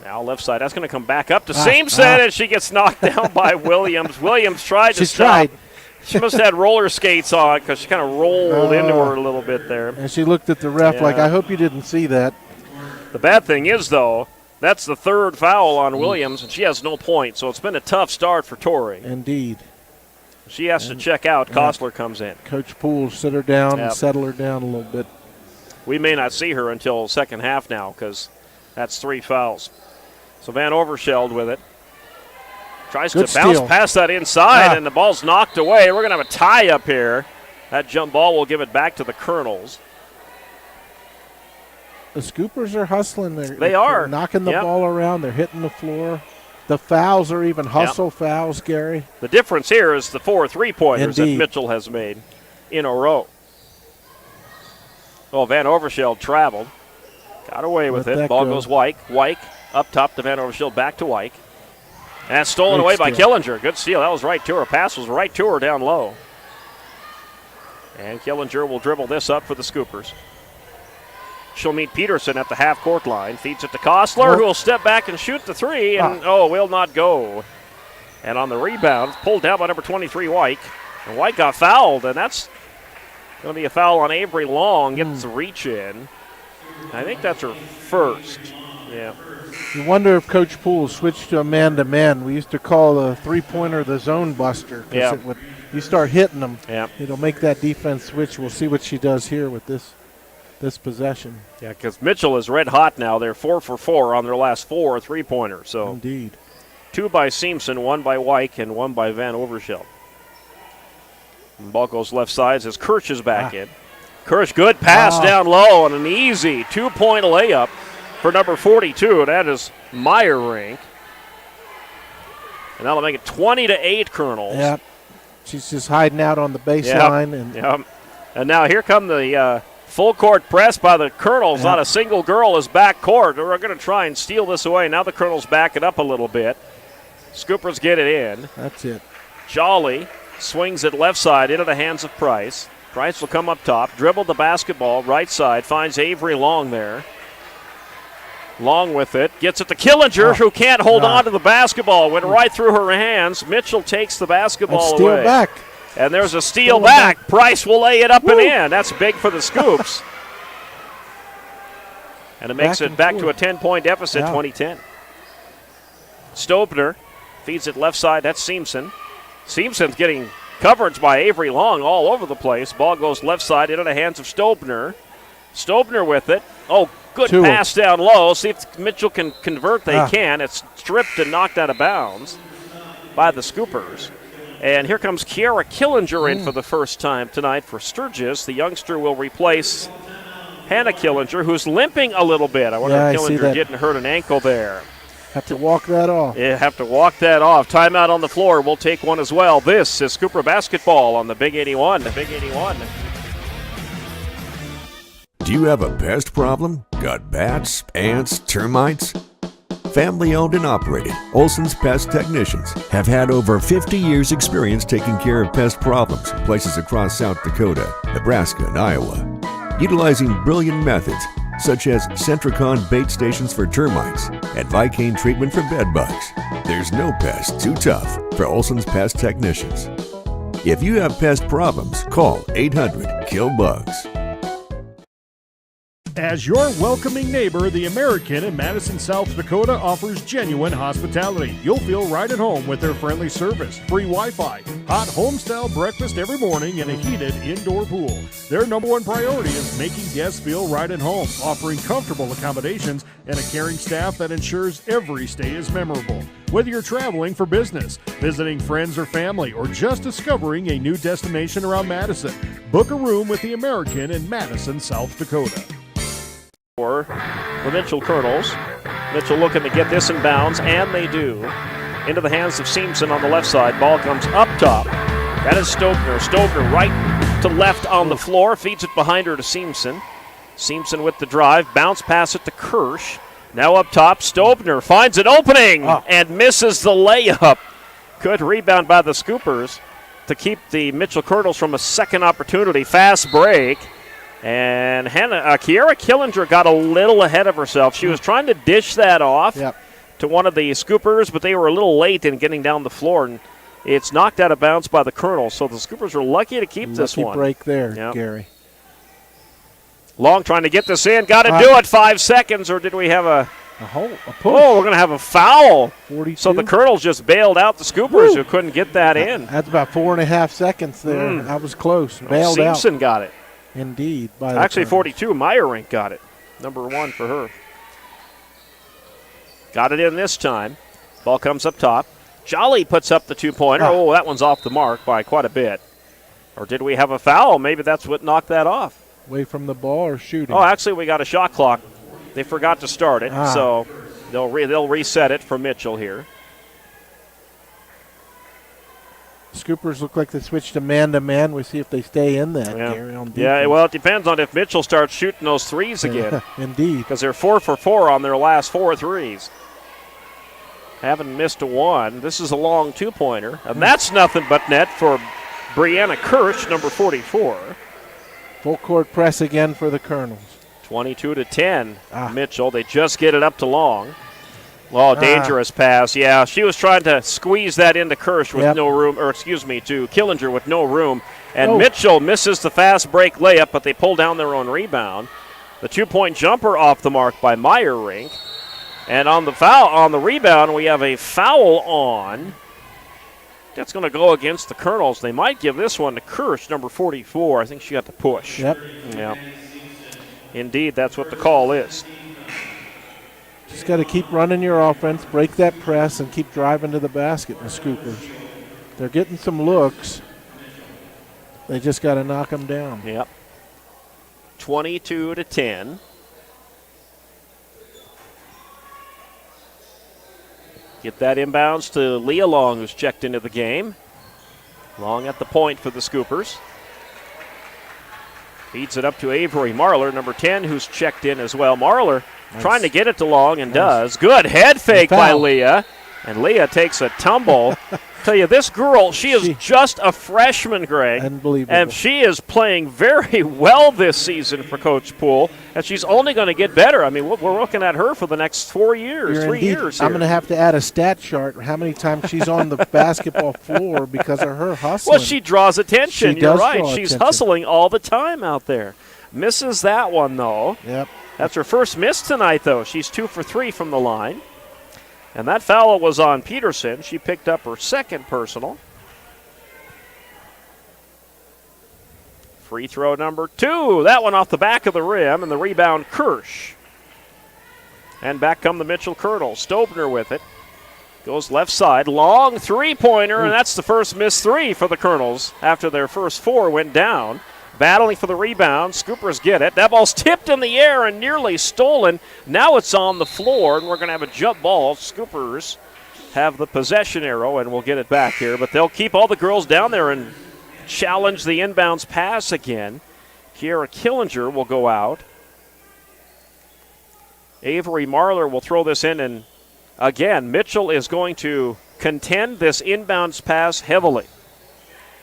Now left side. That's going to come back up to Seamson, and she gets knocked down by Williams. Williams tried to stop. She must have had roller skates on because she kind of rolled into her a little bit there. And she looked at the ref like, I hope you didn't see that. The bad thing is, though, that's the third foul on Williams, and she has no point. So it's been a tough start for Tori. Indeed. She has to check out. Kostler comes in. Coach Poole sit her down and settle her down a little bit. We may not see her until second half now because that's 3 fouls. So Van Oversheld with it. Tries to bounce past that inside, and the ball's knocked away. We're going to have a tie up here. That jump ball will give it back to the Kernels. The Scoopers are hustling. They are. Knocking the ball around. They're hitting the floor. The fouls are even hustle fouls, Gary. The difference here is the 4 3-pointers that Mitchell has made in a row. Oh, Van Oversheld traveled. Got away with it. Ball goes Wyke. Wyke up top to Van Oversheld, back to Wyke. And that's stolen away by Killinger. Good steal. That was right to her. Pass was right to her down low. And Killinger will dribble this up for the Scoopers. She'll meet Peterson at the half-court line. Feeds it to Kostler, who will step back and shoot the three, and will not go. And on the rebound, pulled down by number 23, Wyke. And Wyke got fouled, and that's going to be a foul on Avery Long. Gets the reach in. I think that's her first. Yeah. You wonder if Coach Poole switched to a man-to-man. We used to call the three-pointer the zone buster. Yeah. You start hitting them, yeah, it'll make that defense switch. We'll see what she does here with this possession. Yeah, because Mitchell is red hot now. They're 4 for 4 on their last 4 3-pointers. So indeed. 2 by Seamson, 1 by Wyke, and 1 by Van Overschelt. And ball goes left side as Kirsch is back in. Kirsch, good pass down low and an easy 2-point layup for number 42. That is Meyerink. And that'll make it 20-8 Kernels. Yep. She's just hiding out on the baseline. And now here come the full court press by the Kernels. Not a single girl is back court. We're going to try and steal this away. Now the Kernels back it up a little bit. Scoopers get it in. That's it. Jolly swings it left side into the hands of Price. Price will come up top, dribble the basketball, right side, finds Avery Long there. Long with it, gets it to Killinger, who can't hold on to the basketball. Went right through her hands. Mitchell takes the basketball steal away. Back. And there's a steal back. Price will lay it up and in. That's big for the Scoops. And it makes it back to a 10-point deficit, 2010. Stobner feeds it left side. That's Seamson. Seamson's getting coverage by Avery Long all over the place. Ball goes left side into the hands of Stobner. Stobner with it. Oh, good pass down low. See if Mitchell can convert. They can. It's stripped and knocked out of bounds by the Scoopers. And here comes Kiara Killinger in for the first time tonight for Sturgis. The youngster will replace Hannah Killinger, who's limping a little bit. I wonder if Killinger didn't hurt an ankle there. Have to walk that off. Yeah, have to walk that off. Timeout on the floor. We'll take one as well. This is Scooper Basketball on the Big 81. The Big 81. Do you have a pest problem? Got bats, ants, termites? Family owned and operated, Olson's Pest Technicians have had over 50 years experience taking care of pest problems in places across South Dakota, Nebraska, and Iowa. Utilizing brilliant methods such as Centricon bait stations for termites and Vicane treatment for bed bugs, there's no pest too tough for Olson's Pest Technicians. If you have pest problems, call 800-KILL-BUGS. As your welcoming neighbor, the American in Madison, South Dakota offers genuine hospitality. You'll feel right at home with their friendly service, free Wi-Fi, hot home-style breakfast every morning, and a heated indoor pool. Their number one priority is making guests feel right at home, offering comfortable accommodations and a caring staff that ensures every stay is memorable. Whether you're traveling for business, visiting friends or family, or just discovering a new destination around Madison, book a room with the American in Madison, South Dakota. For the Mitchell Kernels. Mitchell looking to get this in bounds, and they do. Into the hands of Seamson on the left side. Ball comes up top. That is Stobner. Stobner right to left on the floor. Feeds it behind her to Seamson. Seamson with the drive. Bounce pass it to Kirsch. Now up top, Stobner finds an opening and misses the layup. Good rebound by the Scoopers to keep the Mitchell Kernels from a second opportunity. Fast break. And Kiara Killinger got a little ahead of herself. She was trying to dish that off to one of the Scoopers, but they were a little late in getting down the floor, and it's knocked out of bounds by the Kernels. So the Scoopers are lucky to keep this one. Lucky break there, Gary. Long trying to get this in. Got to do it. 5 seconds, or did we have a push? Oh, we're going to have a foul. 42. So the Kernels just bailed out the Scoopers who couldn't get that in. That's about 4.5 seconds there. That was close. Bailed out. Seamson got it. Indeed. Actually, 42. Meyerink got it. Number 1 for her. Got it in this time. Ball comes up top. Jolly puts up the 2-pointer. Oh, that one's off the mark by quite a bit. Or did we have a foul? Maybe that's what knocked that off. Away from the ball or shooting? Oh, actually, we got a shot clock. They forgot to start it, so they'll reset it for Mitchell here. Scoopers look like they switched to man-to-man. We see if they stay in that, Gary, on defense. Yeah, well, it depends on if Mitchell starts shooting those threes again. Indeed. Because they're 4 for 4 on their last 4 threes. Haven't missed a one. This is a long 2-pointer. And that's nothing but net for Brianna Kirsch, number 44. Full court press again for the Kernels. 22-10, Mitchell. They just get it up to Long. Oh, dangerous pass. Yeah, she was trying to squeeze that into Kirsch with no room, or excuse me, to Killinger with no room. And Mitchell misses the fast break layup, but they pull down their own rebound. The 2-point jumper off the mark by Meyerink. And on the rebound, we have a foul on. That's going to go against the Kernels. They might give this one to Kirsch, number 44. I think she got the push. Yep. Yeah. Indeed, that's what the call is. Just got to keep running your offense, break that press, and keep driving to the basket, the Scoopers. They're getting some looks. They just got to knock them down. Yep. 22-10. Get that inbounds to Leah Long, who's checked into the game. Long at the point for the Scoopers. Feeds it up to Avery Marler, number 10, who's checked in as well. Marler trying to get it to Long and does. Good head fake by Leah. And Leah takes a tumble. Tell you, this girl, she is just a freshman, Greg. Unbelievable. And she is playing very well this season for Coach Poole. And she's only going to get better. I mean, we're looking at her for the next 4 years, 3 years here. I'm going to have to add a stat chart how many times she's on the basketball floor because of her hustling. Well, she draws attention. You're right. She's attention. hustling all the time out there. Misses that one, though. Yep. That's her first miss tonight, though. She's 2 for 3 from the line. And that foul was on Peterson. She picked up her second personal. Free throw number 2. That one off the back of the rim, and the rebound, Kirsch. And back come the Mitchell Kernels. Stobner with it. Goes left side. Long three-pointer, and that's the first missed 3 for the Kernels after their first 4 went down. Battling for the rebound. Scoopers get it. That ball's tipped in the air and nearly stolen. Now it's on the floor, and we're going to have a jump ball. Scoopers have the possession arrow, and we'll get it back here. But they'll keep all the girls down there and challenge the inbounds pass again. Kiera Killinger will go out. Avery Marler will throw this in, and again, Mitchell is going to contend this inbounds pass heavily.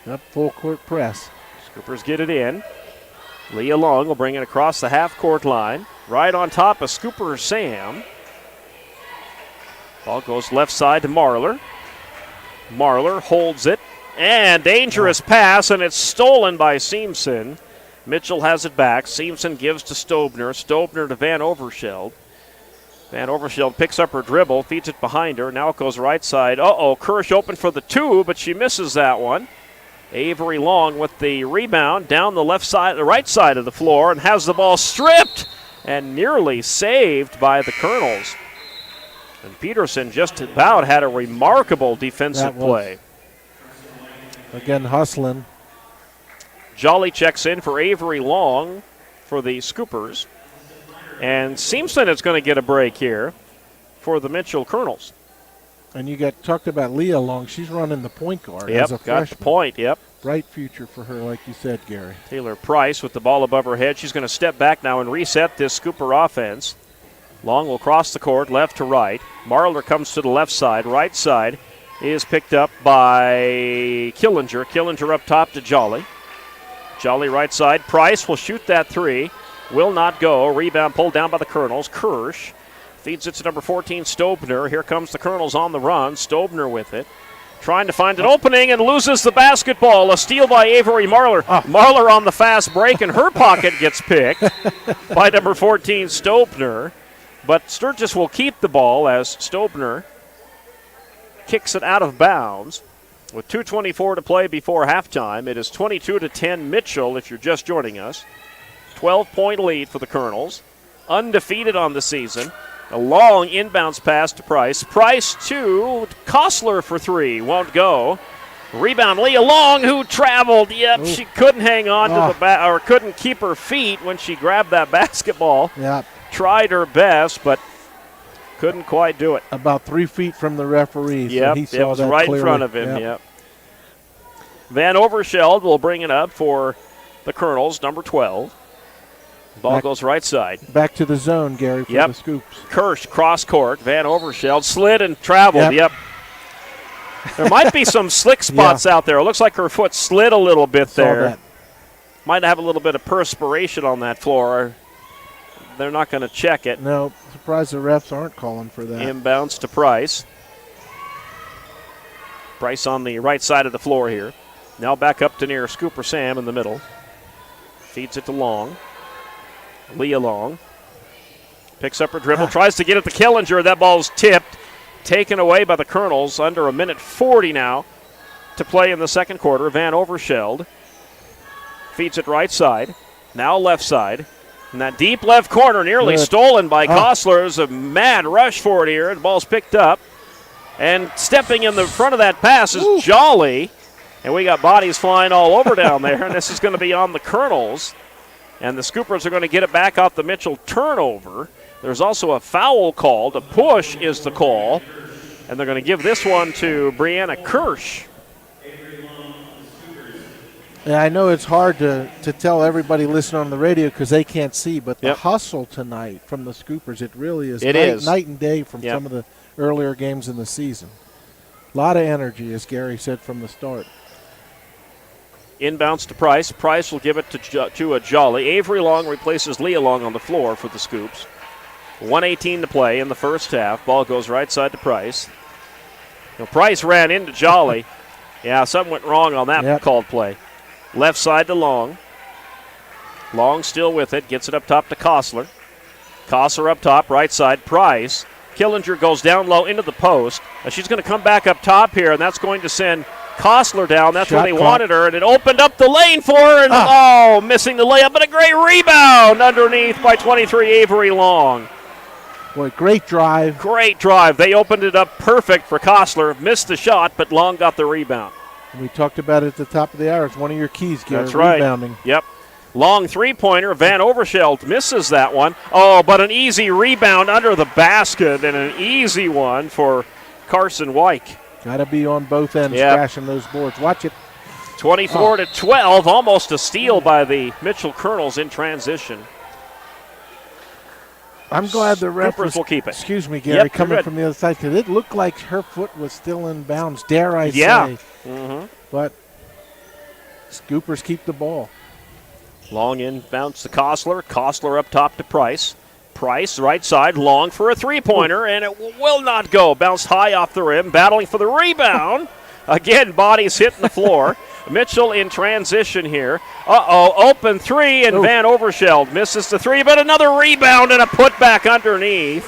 Up full court press. Scoopers get it in. Leah Long will bring it across the half-court line. Right on top of Scooper Sam. Ball goes left side to Marler. Marler holds it. And dangerous pass, and it's stolen by Seamson. Mitchell has it back. Seamson gives to Stobner. Stobner to Van Overscheld. Van Overscheld picks up her dribble, feeds it behind her. Now it goes right side. Kirsch open for the 2, but she misses that one. Avery Long with the rebound down the right side of the floor, and has the ball stripped and nearly saved by the Kernels. And Peterson just about had a remarkable defensive play. Again, hustling. Jolly checks in for Avery Long for the Scoopers. And Seamson is going to get a break here for the Mitchell Kernels. And you talked about Leah Long. She's running the point guard yep, as a got freshman. The point, yep. Bright future for her, like you said, Gary. Taylor Price with the ball above her head. She's going to step back now and reset this Scooper offense. Long will cross the court, left to right. Marler comes to the left side. Right side is picked up by Killinger. Killinger up top to Jolly. Jolly right side. Price will shoot that 3. Will not go. Rebound pulled down by the Kernels. Kirsch feeds it to number 14, Stobner. Here comes the Kernels on the run. Stobner with it. Trying to find an opening and loses the basketball. A steal by Avery Marler. Marler on the fast break, and her pocket gets picked by number 14, Stobner. But Sturgis will keep the ball as Stobner kicks it out of bounds. With 2:24 to play before halftime, it is 22-10 Mitchell if you're just joining us. 12-point lead for the Kernels. Undefeated on the season. A long inbounds pass to Price. Price to Kostler for 3. Won't go. Rebound Leah Long, who traveled. Yep, she couldn't hang on to the or couldn't keep her feet when she grabbed that basketball. Yep. Tried her best, but couldn't quite do it. About 3 feet from the referee. Yep, so he saw it was that right clearly. in front of him. Yep. Van Overscheld will bring it up for the Kernels, number 12. Ball goes right side. Back to the zone, Gary, for the Scoops. Kirsch cross court. Van Overscheld slid and traveled. Yep. There might be some slick spots out there. It looks like her foot slid a little bit there. That. Might have a little bit of perspiration on that floor. They're not going to check it. No, surprised the refs aren't calling for that. Inbounds to Price. Price on the right side of the floor here. Now back up to near Scooper Sam in the middle. Feeds it to Long. Leah Long picks up her dribble, tries to get it to Killinger. That ball's tipped, taken away by the Kernels. Under 1:40 now to play in the second quarter. Van Overscheld feeds it right side, now left side. And that deep left corner nearly stolen by Kostler. There's a mad rush for it here. The ball's picked up. And stepping in the front of that pass is Jolly. And we got bodies flying all over down there. And this is going to be on the Kernels. And the Scoopers are going to get it back off the Mitchell turnover. There's also a foul called. A push is the call. And they're going to give this one to Brianna Kirsch. Yeah, I know it's hard to tell everybody listening on the radio because they can't see, but the hustle tonight from the Scoopers, it really is night and day from some of the earlier games in the season. A lot of energy, as Gary said from the start. Inbounds to Price. Price will give it to a Jolly. Avery Long replaces Leah Long on the floor for the Scoops. 1:18 to play in the first half. Ball goes right side to Price. Now, Price ran into Jolly. Yeah, something went wrong on that called play. Left side to Long. Long still with it. Gets it up top to Kostler. Kostler up top, right side. Price. Killinger goes down low into the post. She's going to come back up top here, and that's going to send Kostler down. That's where they wanted her, and it opened up the lane for her. And missing the layup, but a great rebound underneath by 23 Avery Long. Boy, great drive. Great drive. They opened it up perfect for Kostler. Missed the shot, but Long got the rebound. We talked about it at the top of the hour. It's one of your keys, Gary. That's right. Rebounding. Yep. Long three-pointer. Van Overscheld misses that one. Oh, but an easy rebound under the basket and an easy one for Carson Wyke. Got to be on both ends, crashing those boards. Watch it. 24-12, almost a steal by the Mitchell Kernels in transition. I'm glad the ref will keep it. Excuse me, Gary, coming from the other side, because it looked like her foot was still in bounds, dare I say. But Scoopers keep the ball. Long inbounds to Kostler. Kostler up top to Price. Price, right side, Long for a three-pointer, and it will not go. Bounced high off the rim, battling for the rebound. Again, bodies hitting the floor. Mitchell in transition here. Open three, and Van Overscheld misses the three, but another rebound and a putback underneath.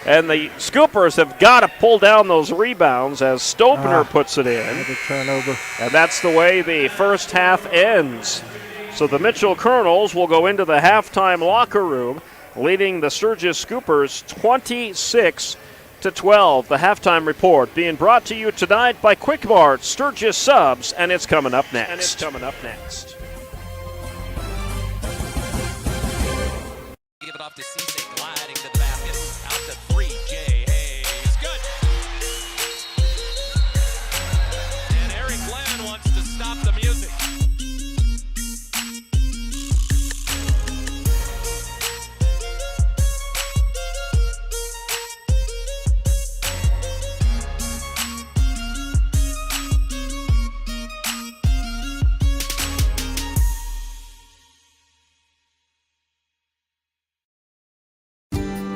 And the Scoopers have got to pull down those rebounds as Stopner puts it in. The turnover. And that's the way the first half ends. So the Mitchell Kernels will go into the halftime locker room, leading the Sturgis Scoopers 26-12. The halftime report being brought to you tonight by Quick Mart, Sturgis Subs, and it's coming up next. Give it off to Cisse, gliding to the basket. Out to 3, Jay Hayes. Good. And Eric Glenn wants to stop the music.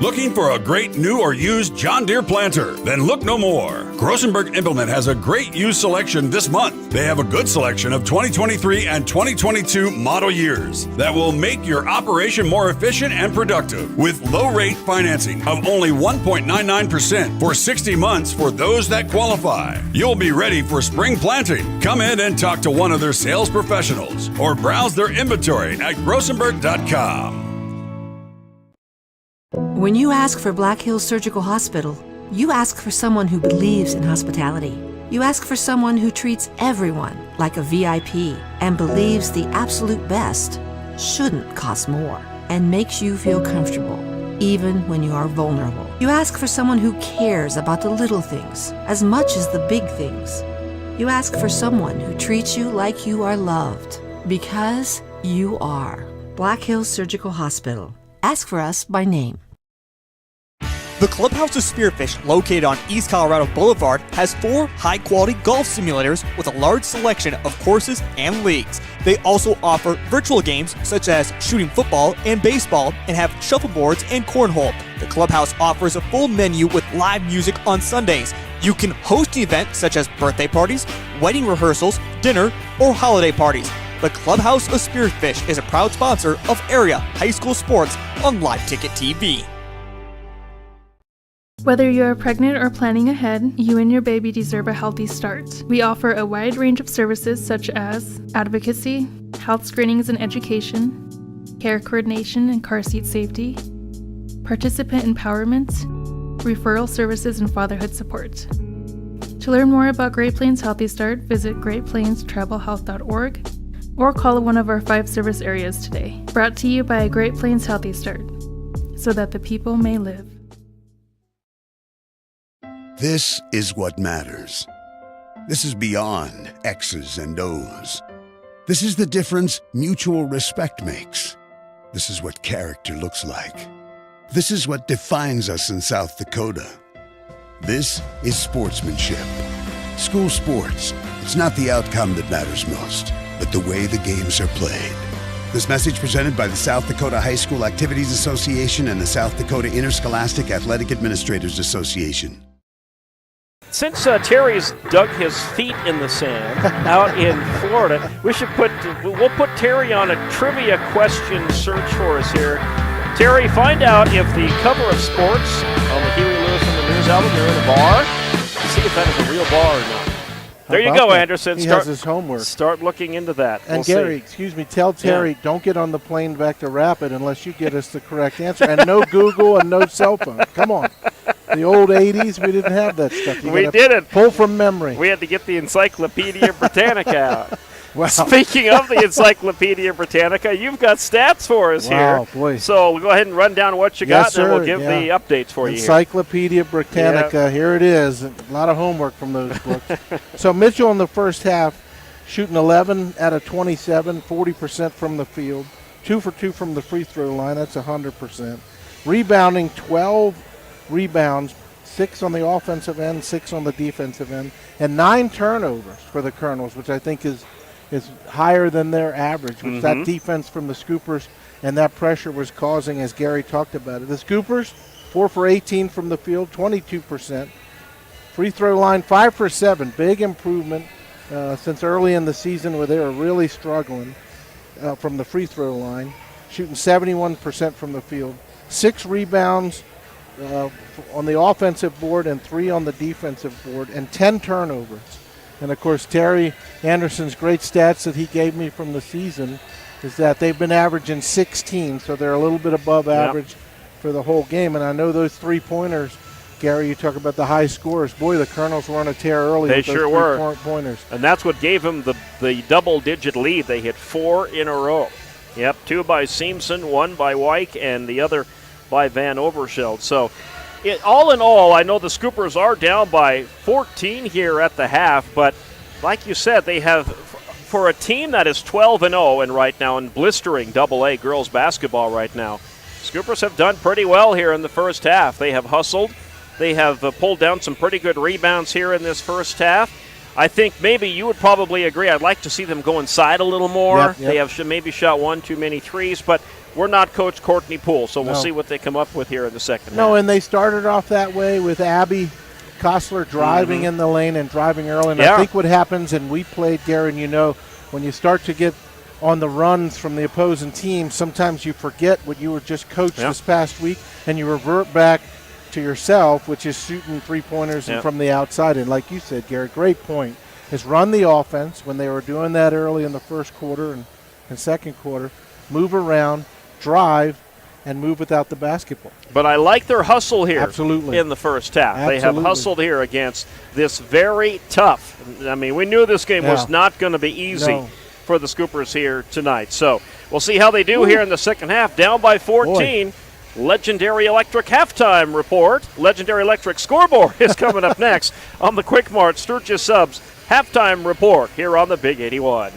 Looking for a great new or used John Deere planter? Then look no more. Grossenberg Implement has a great used selection this month. They have a good selection of 2023 and 2022 model years that will make your operation more efficient and productive with low-rate financing of only 1.99% for 60 months for those that qualify. You'll be ready for spring planting. Come in and talk to one of their sales professionals or browse their inventory at grossenberg.com. When you ask for Black Hills Surgical Hospital, you ask for someone who believes in hospitality. You ask for someone who treats everyone like a VIP and believes the absolute best shouldn't cost more and makes you feel comfortable, even when you are vulnerable. You ask for someone who cares about the little things as much as the big things. You ask for someone who treats you like you are loved, because you are. Black Hills Surgical Hospital. Ask for us by name. The Clubhouse of Spearfish, located on East Colorado Boulevard, has 4 high-quality golf simulators with a large selection of courses and leagues. They also offer virtual games such as shooting football and baseball and have shuffleboards and cornhole. The Clubhouse offers a full menu with live music on Sundays. You can host an event such as birthday parties, wedding rehearsals, dinner, or holiday parties. The Clubhouse of Spearfish is a proud sponsor of area high school sports on Live Ticket TV. Whether you are pregnant or planning ahead, you and your baby deserve a healthy start. We offer a wide range of services such as advocacy, health screenings and education, care coordination and car seat safety, participant empowerment, referral services, and fatherhood support. To learn more about Great Plains Healthy Start, visit greatplainstravelhealth.org or call one of our 5 service areas today. Brought to you by Great Plains Healthy Start, so that the people may live. This is what matters. This is beyond X's and O's. This is the difference mutual respect makes. This is what character looks like. This is what defines us in South Dakota. This is sportsmanship. School sports, it's not the outcome that matters most, but the way the games are played. This message presented by the South Dakota High School Activities Association and the South Dakota Interscholastic Athletic Administrators Association. Since Terry's dug his feet in the sand out in Florida, we'll put Terry on a trivia question search for us here. Terry, find out if the cover of Sports on the Huey Lewis and the News album, you're in a bar. See if that is a real bar or not. There you go, Anderson. He has his homework. Start looking into that. And Gary, excuse me, tell Terry, don't get on the plane back to Rapid unless you get us the correct answer. And no Google and no cell phone. Come on. The old 80s, we didn't have that stuff. We didn't. Pull from memory. We had to get the Encyclopedia Britannica out. Wow. Speaking of the Encyclopedia Britannica, you've got stats for us here. Wow, boy. So we'll go ahead and run down what you got, and we'll give the updates for you here. Encyclopedia Britannica, here it is. A lot of homework from those books. So Mitchell in the first half, shooting 11 out of 27, 40% from the field. 2 for 2 from the free throw line, that's 100%. Rebounding, 12 rebounds, 6 on the offensive end, 6 on the defensive end, and 9 turnovers for the Kernels, which I think is higher than their average, which that defense from the Scoopers and that pressure was causing, as Gary talked about it. The Scoopers, 4 for 18 from the field, 22%. Free throw line, 5 for 7. Big improvement since early in the season where they were really struggling from the free throw line, shooting 71% from the field. 6 rebounds on the offensive board and 3 on the defensive board, and 10 turnovers. And, of course, Terry Anderson's great stats that he gave me from the season is that they've been averaging 16, so they're a little bit above average for the whole game. And I know those three-pointers, Gary, you talk about the high scores. Boy, the Kernels were on a tear early with those three-pointers. And that's what gave them the double-digit lead. They hit 4 in a row. Yep, 2 by Seamson, 1 by Wyke, and the other by Van Overscheld. So all in all, I know the Scoopers are down by 14 here at the half, but like you said, they have, for a team that is 12-0 and right now in blistering AA girls basketball right now, Scoopers have done pretty well here in the first half. They have hustled. They have pulled down some pretty good rebounds here in this first half. I think maybe you would probably agree. I'd like to see them go inside a little more. Yep. They have maybe shot 1 too many threes, but we're not Coach Courtney Poole, so we'll see what they come up with here in the second half. No, and they started off that way with Abby Kostler driving in the lane and driving early. And I think what happens, and we played, Gary, and you know, when you start to get on the runs from the opposing team, sometimes you forget what you were just coached this past week, and you revert back to yourself, which is shooting three-pointers and from the outside. And like you said, Gary, great point, is run the offense when they were doing that early in the first quarter and second quarter, move around, drive, and move without the basketball. But I like their hustle here Absolutely. in the first half. Absolutely. They have hustled here against this very tough. I mean, we knew this game was not going to be easy for the Scoopers here tonight. So we'll see how they do here in the second half. Down by 14. Boy. Legendary Electric halftime report. Legendary Electric scoreboard is coming up next on the Quick Mart Sturgis Subs halftime report here on the Big 81.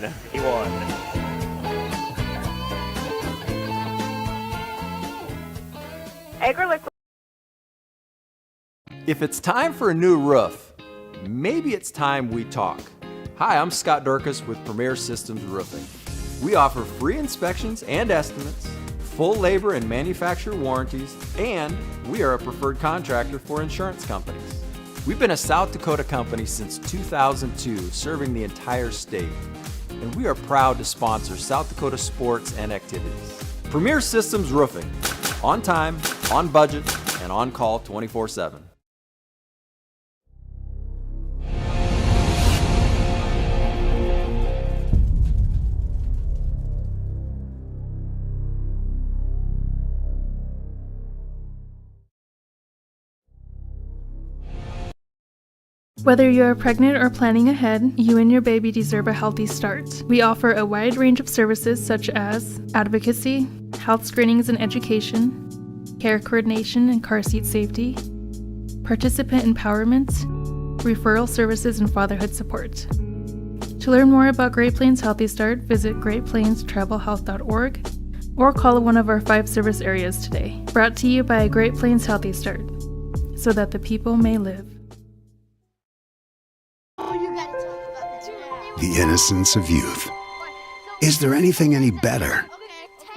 If it's time for a new roof, maybe it's time we talk. Hi, I'm Scott Durkis with Premier Systems Roofing. We offer free inspections and estimates, full labor and manufacturer warranties, and we are a preferred contractor for insurance companies. We've been a South Dakota company since 2002, serving the entire state. and we are proud to sponsor South Dakota sports and activities. Premier Systems Roofing. On time, on budget, and on call 24/7. Whether you're pregnant or planning ahead, you and your baby deserve a healthy start. We offer a wide range of services such as advocacy, health screenings and education, care coordination and car seat safety, participant empowerment, referral services, and fatherhood support. To learn more about Great Plains Healthy Start, visit greatplainstravelhealth.org or call one of our 5 service areas today. Brought to you by Great Plains Healthy Start, so that the people may live. The innocence of youth. Is there anything any better?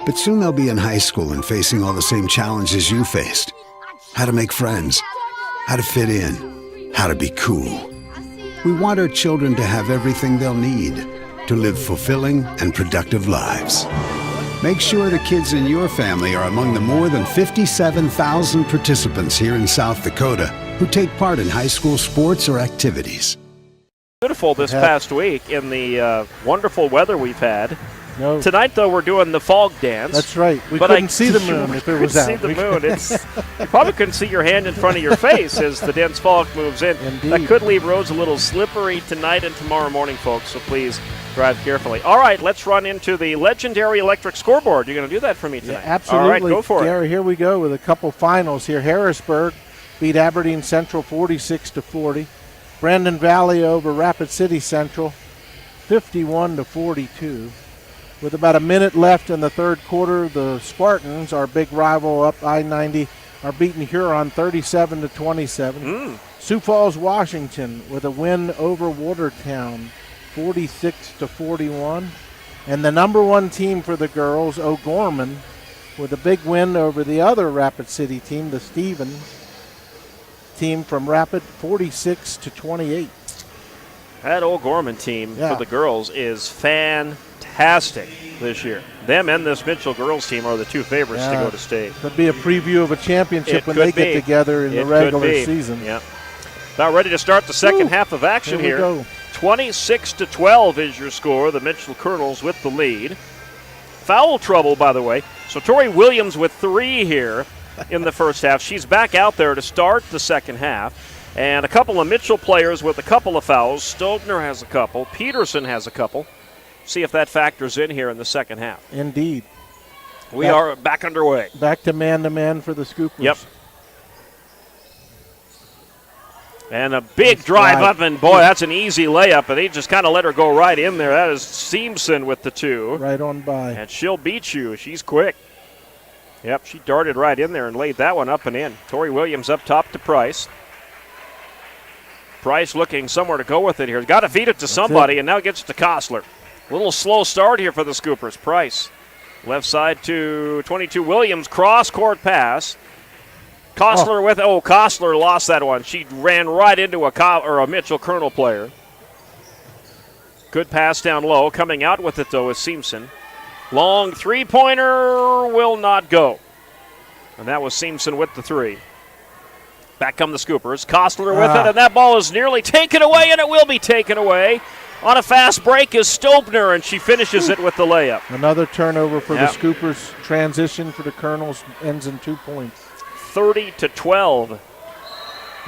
But soon they'll be in high school and facing all the same challenges you faced. How to make friends, how to fit in, how to be cool. We want our children to have everything they'll need to live fulfilling and productive lives. Make sure the kids in your family are among the more than 57,000 participants here in South Dakota who take part in high school sports or activities. Beautiful this past week in the wonderful weather we've had. No. Tonight, though, we're doing the fog dance. That's right. We couldn't see the moon if it was out. See the moon. You probably couldn't see your hand in front of your face as the dense fog moves in. Indeed. That could leave roads a little slippery tonight and tomorrow morning, folks, so please drive carefully. All right, let's run into the legendary electric scoreboard. You're going to do that for me tonight. Yeah, absolutely. All right, go for Gary, it. here we go with a couple finals here. Harrisburg beat Aberdeen Central 46-40. Brandon Valley over Rapid City Central 51-42. With about a minute left in the third quarter, the Spartans, our big rival up I-90, are beating Huron 37-27. Sioux Falls, Washington with a win over Watertown 46-41. And the number one team for the girls, O'Gorman, with a big win over the other Rapid City team, the Stevens team from Rapid, 46-28. That O'Gorman team for the girls is fantastic this year. Them and this Mitchell girls team are the 2 favorites to go to state. Could be a preview of a championship when they get together in the regular season. Yeah. About ready to start the second half of action here. Go. 26-12 is your score. The Mitchell Kernels with the lead. Foul trouble, by the way. So Tori Williams with 3 here in the first half. She's back out there to start the second half. And a couple of Mitchell players with a couple of fouls. Stobner has a couple. Peterson has a couple. See if that factors in here in the second half. Indeed. We are back underway. Back to man for the Scoopers. Yep. And a big drive up, and boy, that's an easy layup, and they just kind of let her go right in there. That is Seamson with the 2. Right on by. And she'll beat you. She's quick. Yep, she darted right in there and laid that one up and in. Tori Williams up top to Price. Price looking somewhere to go with it here. Got to feed it to somebody, and now gets it to Kostler. A little slow start here for the Scoopers. Price, left side to 22 Williams, cross-court pass. Kostler Kostler lost that one. She ran right into a Mitchell Kernel player. Good pass down low. Coming out with it, though, is Seamson. Long three-pointer will not go. And that was Seamson with the 3. Back come the Scoopers. Kostler with it, and that ball is nearly taken away, and it will be taken away. On a fast break is Stobner, and she finishes it with the layup. Another turnover for the Scoopers. Transition for the Kernels ends in 2 points. 30-12.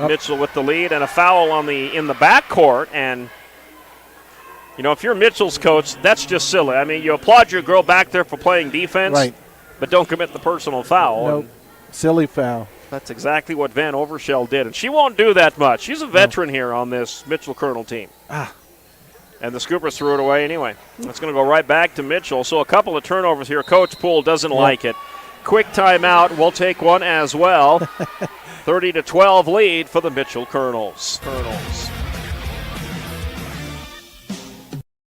Mitchell with the lead, and a foul in the backcourt. And if you're Mitchell's coach, that's just silly. I mean, you applaud your girl back there for playing defense, right, but don't commit the personal foul. Nope. Silly foul. That's exactly what Van Overshell did, and she won't do that much. She's a veteran here on this Mitchell Kernel team. And the Scoopers threw it away anyway. It's going to go right back to Mitchell. So a couple of turnovers here. Coach Poole doesn't like it. Quick timeout. We'll take one as well. 30-12 lead for the Mitchell Kernels.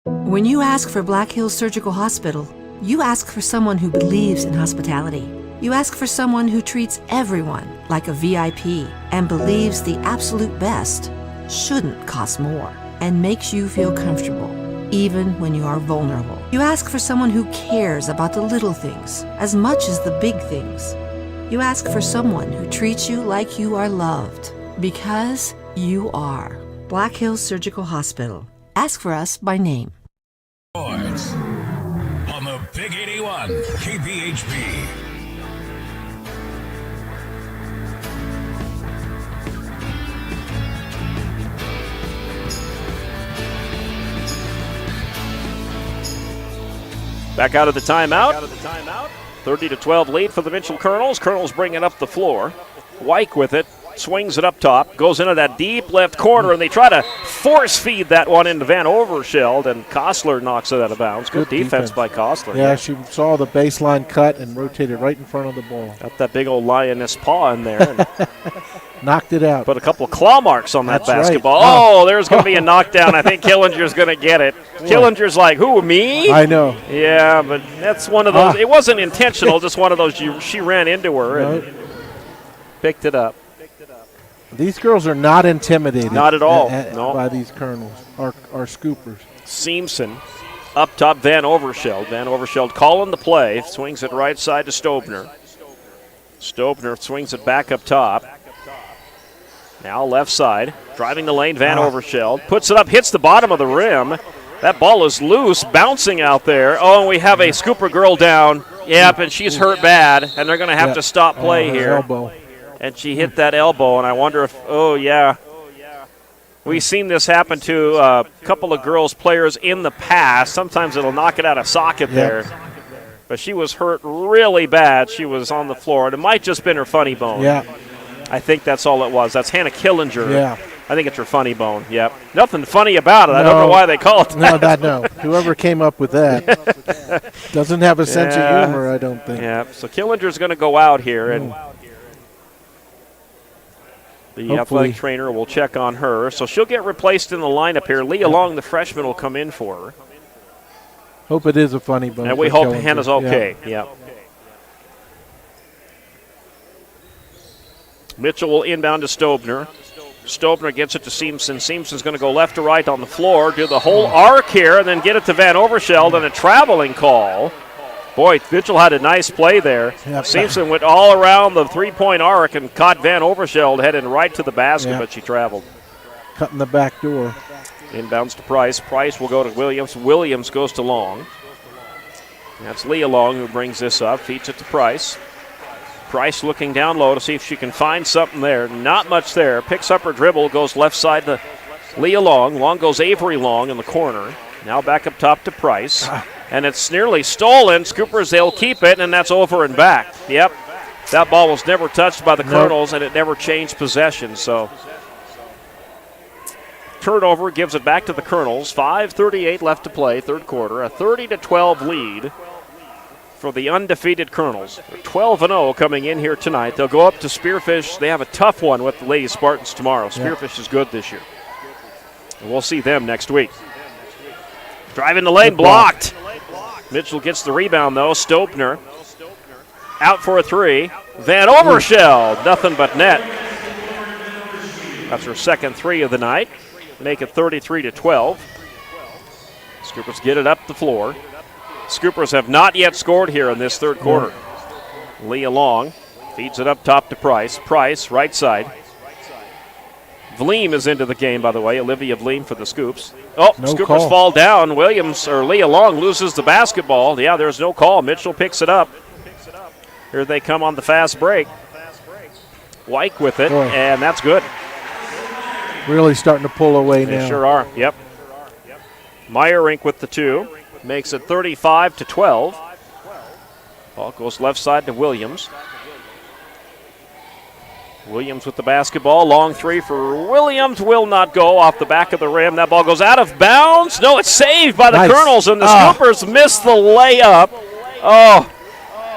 When you ask for Black Hills Surgical Hospital, you ask for someone who believes in hospitality. You ask for someone who treats everyone like a VIP and believes the absolute best shouldn't cost more and makes you feel comfortable. even when you are vulnerable. You ask for someone who cares about the little things as much as the big things. You ask for someone who treats you like you are loved, because you are. Black Hills Surgical Hospital. Ask for us by name. Sports on the Big 81 KBHP. Back out of the timeout. 30-12 lead for the Mitchell Kernels. Kernels bringing up the floor. Wyke with it. Swings it up top, goes into that deep left corner, and they try to force feed that one into Van Overscheld, and Kostler knocks it out of bounds. Good defense by Kostler. Yeah, she saw the baseline cut and rotated right in front of the ball. Got that big old lioness paw in there. And knocked it out. Put a couple of claw marks on that basketball. Right. Oh, there's going to be a knockdown. I think Killinger's going to get it. Killinger's like, who, me? I know. Yeah, but that's one of those. It wasn't intentional, just one of those. She ran into her and picked it up. These girls are not intimidated. Not at all. No. By these Kernels, our scoopers. Seamson up top, Van Overscheld. Van Overscheld calling the play. Swings it right side to Stobner. Stobner swings it back up top. Now left side. Driving the lane, Van Overscheld. Puts it up, hits the bottom of the rim. That ball is loose, bouncing out there. Oh, and we have a scooper girl down. Yep, and she's hurt bad, and they're going to have to stop play here. Elbow. And she hit that elbow, and I wonder if, we've seen this happen to a couple of girls players in the past. Sometimes it'll knock it out of socket there. But she was hurt really bad. She was on the floor, and it might just been her funny bone. Yeah. I think that's all it was. That's Hannah Killinger. Yeah. I think it's her funny bone. Yep. Nothing funny about it. I don't know why they call it that. No. Whoever came up with that doesn't have a sense of humor, I don't think. Yeah. So Killinger's going to go out here, and the athletic trainer will check on her. So she'll get replaced in the lineup here. Leah Long, the freshman, will come in for her. Hope it is a funny bone. And we hope Hannah's okay. Yeah. Mitchell will inbound to Stobner. Stobner gets it to Seamson. Seamson's going to go left to right on the floor, do the whole arc here, and then get it to Van Overscheld and a traveling call. Boy, Mitchell had a nice play there. Yep. Seamson went all around the three-point arc and caught Van Overscheld heading right to the basket, but she traveled. Cutting the back door. Inbounds to Price. Price will go to Williams. Williams goes to Long. That's Leah Long who brings this up, feeds it to Price. Price looking down low to see if she can find something there. Not much there. Picks up her dribble, goes left side to Leah Long. Long goes Avery Long in the corner. Now back up top to Price. And it's nearly stolen. Scoopers, they'll keep it, and that's over and back. Yep. That ball was never touched by the Kernels, and it never changed possession. So turnover gives it back to the Kernels. 5:38 left to play, third quarter. A 30-12 lead for the undefeated Kernels. They're 12-0 coming in here tonight. They'll go up to Spearfish. They have a tough one with the Lady Spartans tomorrow. Spearfish is good this year. And we'll see them next week. Driving the lane, blocked. Mitchell gets the rebound, though. Stobner out for a three. Van Overscheld, nothing but net. That's her second three of the night. Make it 33-12. Scoopers get it up the floor. Scoopers have not yet scored here in this third quarter. Leah Long feeds it up top to Price. Price, right side. Vleem is into the game, by the way. Olivia Vleem for the Scoops. Oh, Scoopers fall down. Leah Long loses the basketball. Yeah, there's no call. Mitchell picks it up. Here they come on the fast break. Wyke with it, and that's good. Really starting to pull away now. They sure are, yep. Meyerink with the two. Makes it 35-12. Ball goes left side to Williams. Williams with the basketball. Long three for Williams. Will not go off the back of the rim. That ball goes out of bounds. No, it's saved by the Kernels, and the Scoopers miss the layup. Oh,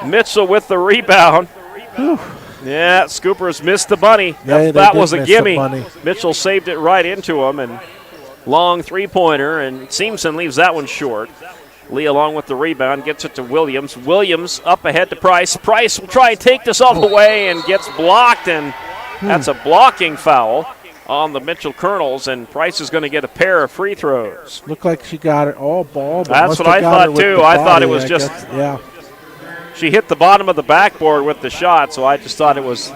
Mitchell with the rebound. Yeah, Scoopers missed the bunny. That was a gimme. Mitchell saved it right into him, and Long three-pointer, and Seamson leaves that one short. Leah Long with the rebound, gets it to Williams. Williams up ahead to Price. Price will try and take this all the way and gets blocked, and that's a blocking foul on the Mitchell Kernels, and Price is going to get a pair of free throws. Looked like she got it all ball. But that's what I thought, too. I thought it was just – yeah. She hit the bottom of the backboard with the shot, so I just thought it was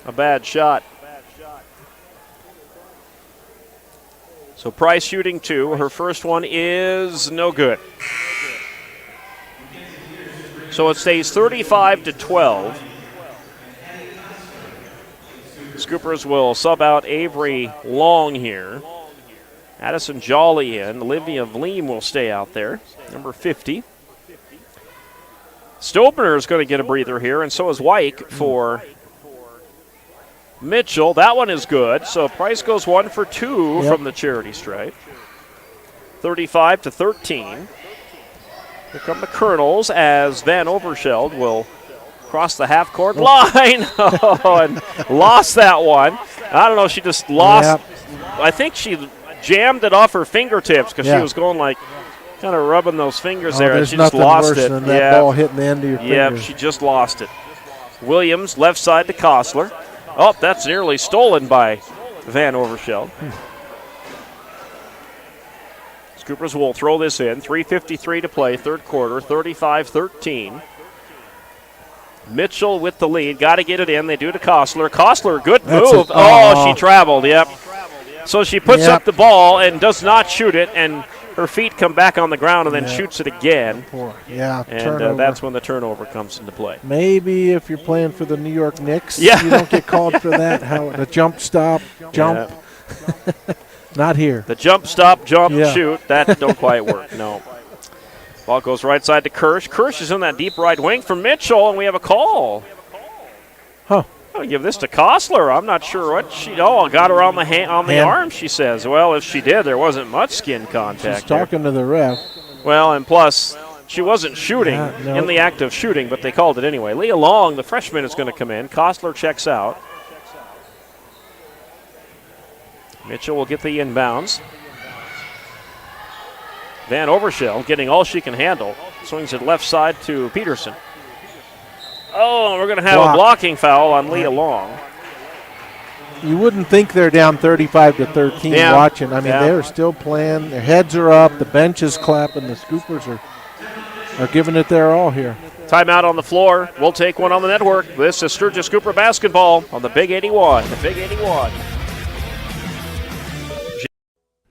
a bad shot. So Price shooting 2. Her first one is no good. So it stays 35-12. Scoopers will sub out Avery Long here. Addison Jolly in. Olivia Vleem will stay out there, number 50. Stobner is going to get a breather here, and so is Wyke for Mitchell. That one is good. So Price goes 1 for 2 from the charity stripe. 35-13. Here come the Kernels as Van Overscheld will cross the half-court line. And lost that one. I don't know. She just lost. I think she jammed it off her fingertips because she was going like kind of rubbing those fingers there. And she just lost worse it. Than that ball hitting the end of your finger. She just lost it. Williams left side to Kostler. Oh, that's nearly stolen by Van Overscheld. Scoopers will throw this in. 3:53 to play, third quarter, 35-13. Mitchell with the lead. Got to get it in. They do to Kostler. Kostler, good move. She traveled, So she puts up the ball and does not shoot it, and her feet come back on the ground and then shoots it again. And that's when the turnover comes into play. Maybe if you're playing for the New York Knicks, you don't get called for that. The jump, stop, jump. Not here. The jump, stop, jump, shoot, that don't quite work, no. Ball goes right side to Kirsch. Kirsch is in that deep right wing for Mitchell, and we have a call. I'm going to give this to Kostler. I'm not sure what she – got her on the arm, she says. Well, if she did, there wasn't much skin contact. She's talking to the ref. Well, and plus, she wasn't shooting in the act of shooting, but they called it anyway. Leah Long, the freshman, is going to come in. Kostler checks out. Mitchell will get the inbounds. Van Overscheld getting all she can handle. Swings it left side to Peterson. We're going to have a blocking foul on Leah Long. You wouldn't think they're down 35-13 watching. I mean, they're still playing. Their heads are up. The bench is clapping. The Scoopers are giving it their all here. Timeout on the floor. We'll take one on the network. This is Sturgis Scooper basketball on the Big 81. The Big 81.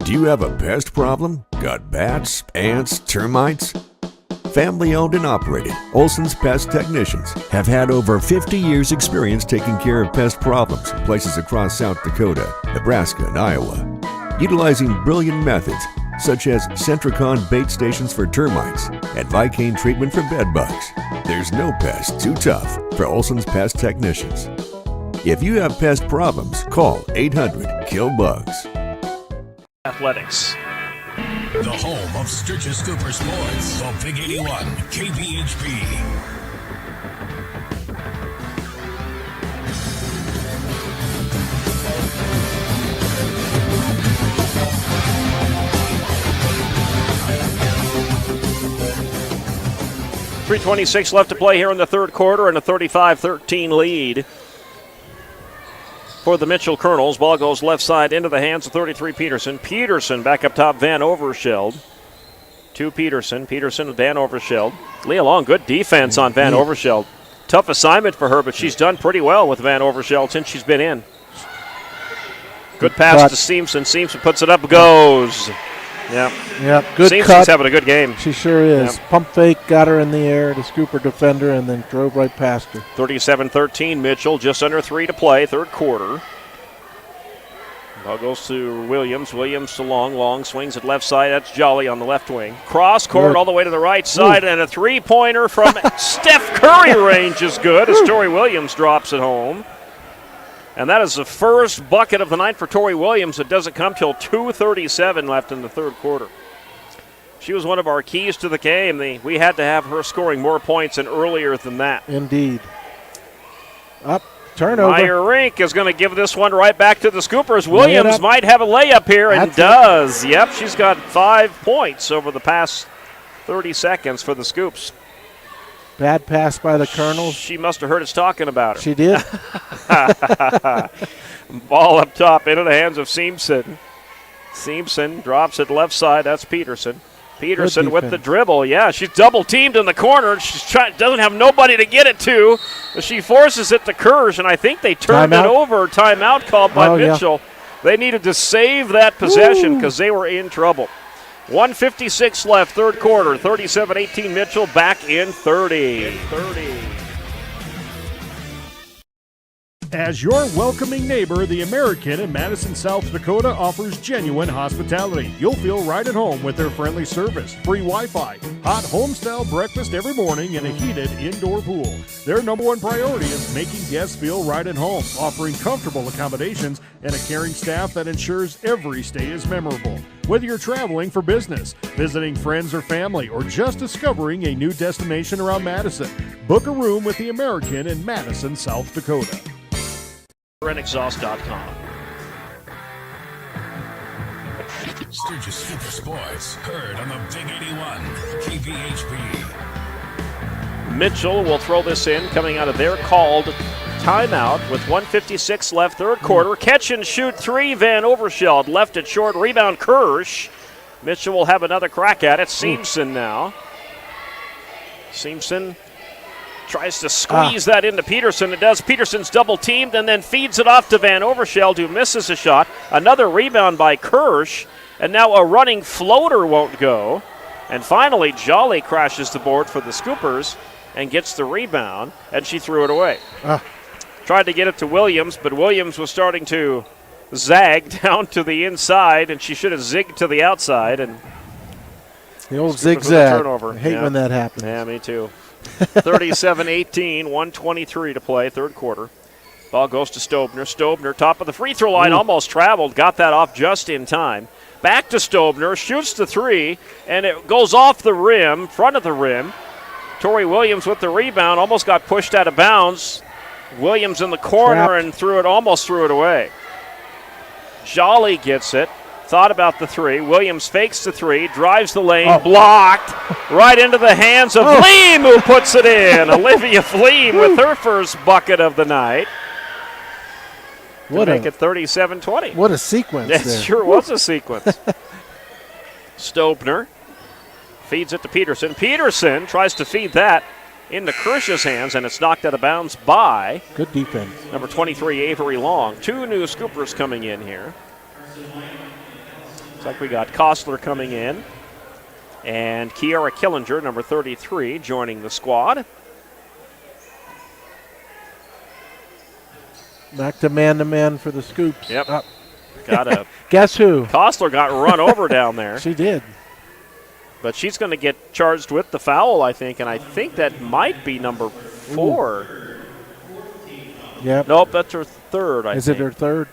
Do you have a pest problem? Got bats, ants, termites? Family owned and operated, Olson's Pest Technicians have had over 50 years experience taking care of pest problems in places across South Dakota, Nebraska, and Iowa. Utilizing brilliant methods such as Centricon bait stations for termites and Vicane treatment for bed bugs. There's no pest too tough for Olson's Pest Technicians. If you have pest problems, call 800-KILL-BUGS. Athletics. The home of Sturgis Scooper Sports, the Big 81, KBHP. .326 left to play here in the third quarter and a 35-13 lead for the Mitchell Kernels. Ball goes left side into the hands of 33 Peterson. Peterson back up top, Van Overscheld. To Peterson. Peterson and Van Overscheld. Leah Long, good defense on Van Overscheld. Tough assignment for her, but she's done pretty well with Van Overscheld since she's been in. Good pass to Seamson. Seamson puts it up, goes. Yep, good Seamson's cut. Having a good game. She sure is. Pump fake, got her in the air, the Scooper defender, and then drove right past her. 37-13, Mitchell, just under 3 to play, third quarter. Ball goes to Williams. Williams to Long. Long swings it left side. That's Jolly on the left wing. Cross court all the way to the right side, and a three-pointer from Steph Curry range is good as Tori Williams drops it home. And that is the first bucket of the night for Tori Williams. It doesn't come till 2:37 left in the third quarter. She was one of our keys to the game. We had to have her scoring more points and earlier than that. Indeed. Up, turnover. Meyer Rink is going to give this one right back to the Scoopers. Williams might have a layup here and does. Yep, she's got 5 points over the past 30 seconds for the Scoops. Bad pass by the Kernels. She must have heard us talking about her. She did. Ball up top into the hands of Seamson. Seamson drops it left side. That's Peterson. Peterson with the dribble. Yeah, she's double teamed in the corner. She doesn't have nobody to get it to. She forces it to Kirsch, and I think they turned it over. Timeout called by Mitchell. Yeah. They needed to save that possession because they were in trouble. 1:56 left, third quarter. 37-18 Mitchell back in 30. As your welcoming neighbor, the American in Madison, South Dakota offers genuine hospitality. You'll feel right at home with their friendly service, free Wi-Fi, hot home-style breakfast every morning, and a heated indoor pool. Their number one priority is making guests feel right at home, offering comfortable accommodations and a caring staff that ensures every stay is memorable. Whether you're traveling for business, visiting friends or family, or just discovering a new destination around Madison, book a room with the American in Madison, South Dakota. RentExhaust.com. Sturgis Super Sports, heard on the Big 81, KBHP. Mitchell will throw this in, coming out of their called timeout with 1:56 left, third quarter. Catch and shoot three, Van Overscheld left it short, rebound Kirsch. Mitchell will have another crack at it. Seamson now. Seamson tries to squeeze that into Peterson. It does. Peterson's double teamed and then feeds it off to Van Overscheld, who misses a shot. Another rebound by Kirsch, and now a running floater won't go. And finally, Jolly crashes the board for the Scoopers and gets the rebound, and she threw it away. Tried to get it to Williams, but Williams was starting to zag down to the inside, and she should have zigged to the outside. And the old zigzag. Turnover. I hate when that happens. Yeah, me too. 37-18, 1:23 to play, third quarter. Ball goes to Stobner. Stobner, top of the free throw line, almost traveled, got that off just in time. Back to Stobner, shoots the three, and it goes off the rim, front of the rim. Tori Williams with the rebound, almost got pushed out of bounds. Williams in the corner and almost threw it away. Jolly gets it. Thought about the three. Williams fakes the three, drives the lane, blocked, right into the hands of Fleem, who puts it in. Olivia Fleem with her first bucket of the night. Make it 37-20. What a sequence It there. sure was a sequence. Stobner feeds it to Peterson. Peterson tries to feed that into Kirsch's hands, and it's knocked out of bounds by good defense. Number 23, Avery Long. Two new Scoopers coming in here. Looks like we got Kostler coming in, and Kiara Killinger, number 33, joining the squad. Back to man for the Scoops. Yep. Got a guess who? Kostler got run over down there. She did. But she's going to get charged with the foul, I think, and I think that might be number 4. Yep. Nope, that's her third, I think. Is it her third?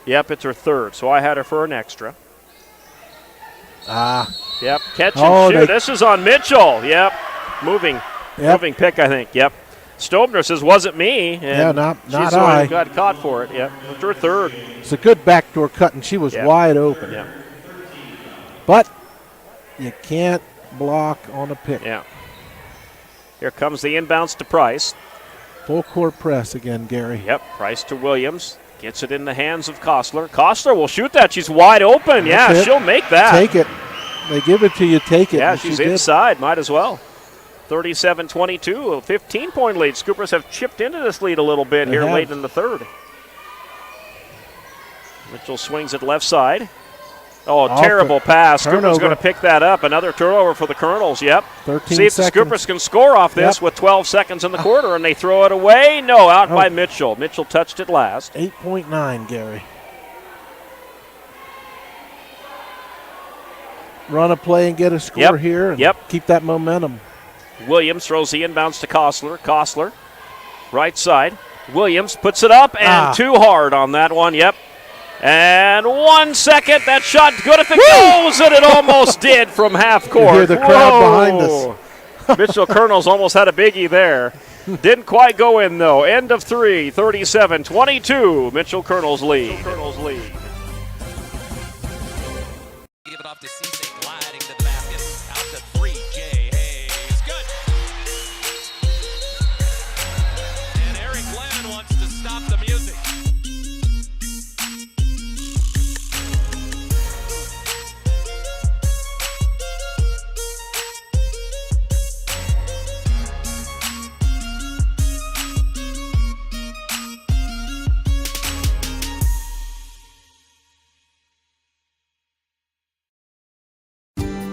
Yep, it's her third, so I had her for an extra. Yep, catch and shoot. This is on Mitchell. Yep, moving pick, I think. Yep. Stobner says, wasn't me. And not she's I. Got caught for it. Yep, it's her third. It's a good backdoor cut, and she was wide open. Yep. But you can't block on a pick. Yeah. Here comes the inbounds to Price. Full court press again, Gary. Yep, Price to Williams. Gets it in the hands of Kostler. Kostler will shoot that. She's wide open. That's she'll make that. Take it. They give it to you, take it. Yeah, she's inside. Might as well. 37-22, a 15-point lead. Scoopers have chipped into this lead a little bit here late in the third. Mitchell swings it left side. Terrible pass. Scoopers going to pick that up. Another turnover for the Kernels. Yep. 13 See if the Scoopers can score off this with 12 seconds in the quarter, and they throw it away. No, out by Mitchell. Mitchell touched it last. 8.9, Gary. Run a play and get a score here. And keep that momentum. Williams throws the inbounds to Kostler. Kostler, right side. Williams puts it up, and too hard on that one. Yep. And 1 second, that shot good if it goes, and it almost did from half court. You hear the crowd behind us. Mitchell Kernels almost had a biggie there. Didn't quite go in, though. End of 3, 37-22. Mitchell Kernels lead. Give it off to Cisse, gliding to the basket. Out to 3, Jay Hayes. Good.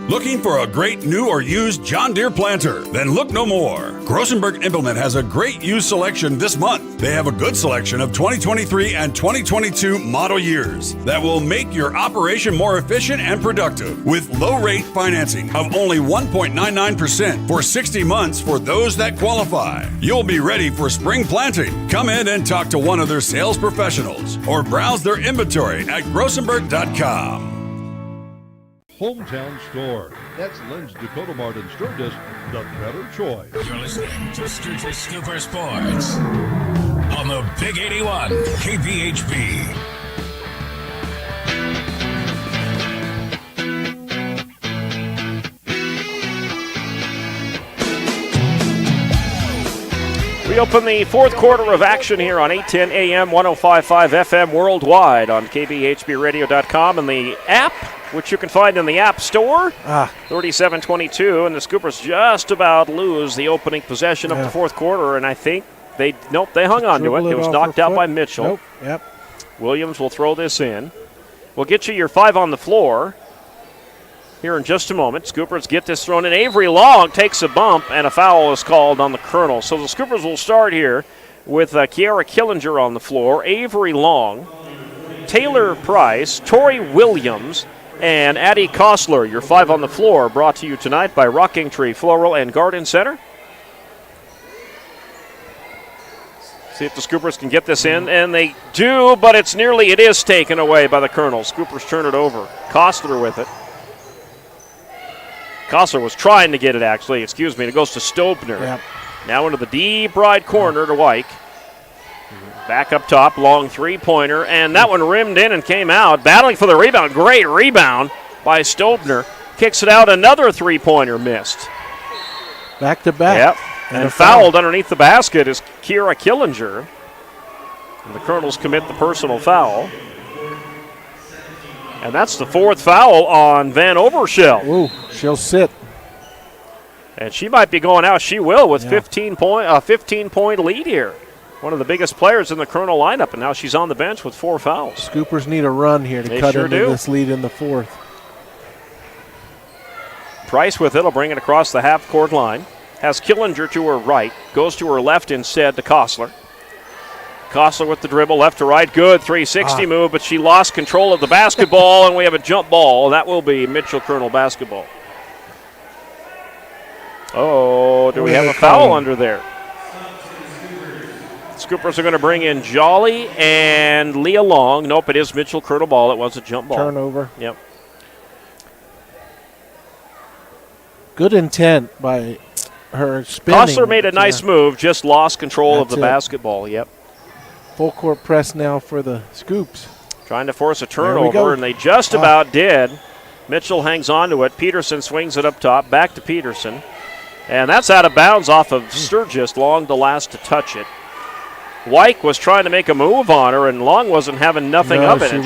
Looking for a great new or used John Deere planter? Then look no more. Grossenberg Implement has a great used selection this month. They have a good selection of 2023 and 2022 model years that will make your operation more efficient and productive with low rate financing of only 1.99% for 60 months for those that qualify. You'll be ready for spring planting. Come in and talk to one of their sales professionals or browse their inventory at grossenberg.com. Hometown Store. That's Lynn's Dakota Mart in Sturgis, the better choice. You're listening to Sturgis Scooper Sports on the Big 81 KBHB. We open the fourth quarter of action here on 810 AM, 105.5 FM worldwide on kbhbradio.com and the app, which you can find in the App Store. 37-22, and the Scoopers just about lose the opening possession of the fourth quarter, and I think they hung on to it. It was knocked out by Mitchell. Williams will throw this in. We'll get you your 5 on the floor here in just a moment. Scoopers get this thrown in. Avery Long takes a bump, and a foul is called on the Kernels. So the Scoopers will start here with Kiara Killinger on the floor, Avery Long, Taylor Price, Tori Williams, and Addie Kostler. Your 5 on the floor, brought to you tonight by Rocking Tree Floral and Garden Center. See if the Scoopers can get this in, and they do, but it is taken away by the Kernels. Scoopers turn it over. Kostler with it. Kostler was trying to get it, actually. Excuse me. It goes to Stobner. Yep. Now into the deep right corner to Wyke. Back up top, long three-pointer, and that one rimmed in and came out. Battling for the rebound. Great rebound by Stobner. Kicks it out. Another three-pointer missed. Back to back. Yep. And fouled underneath the basket is Kiera Killinger. And the Kernels commit the personal foul. And that's the 4th foul on Van Overschel. Ooh, she'll sit. And she might be going out. She will with 15-point lead here. One of the biggest players in the Kernel lineup, and now she's on the bench with 4 fouls. Scoopers need a run here to cut into this lead in the 4th. Price with it will bring it across the half-court line. Has Killinger to her right. Goes to her left instead to Kostler. Kostler with the dribble, left to right. Good 360 move, but she lost control of the basketball, and we have a jump ball. That will be Mitchell Kernel basketball. Oh, do we have a foul under there? Scoopers are going to bring in Jolly and Leah Long. Nope, it is Mitchell Kernel ball. It was a jump ball. Turnover. Yep. Good intent by her spinning. Kostler made a nice move, just lost control of the basketball. Yep. Full court press now for the Scoops. Trying to force a turnover, and they just about did. Mitchell hangs on to it. Peterson swings it up top, back to Peterson. And that's out of bounds off of Sturgis. Long the last to touch it. Wyke was trying to make a move on her, and Long wasn't having nothing of it. And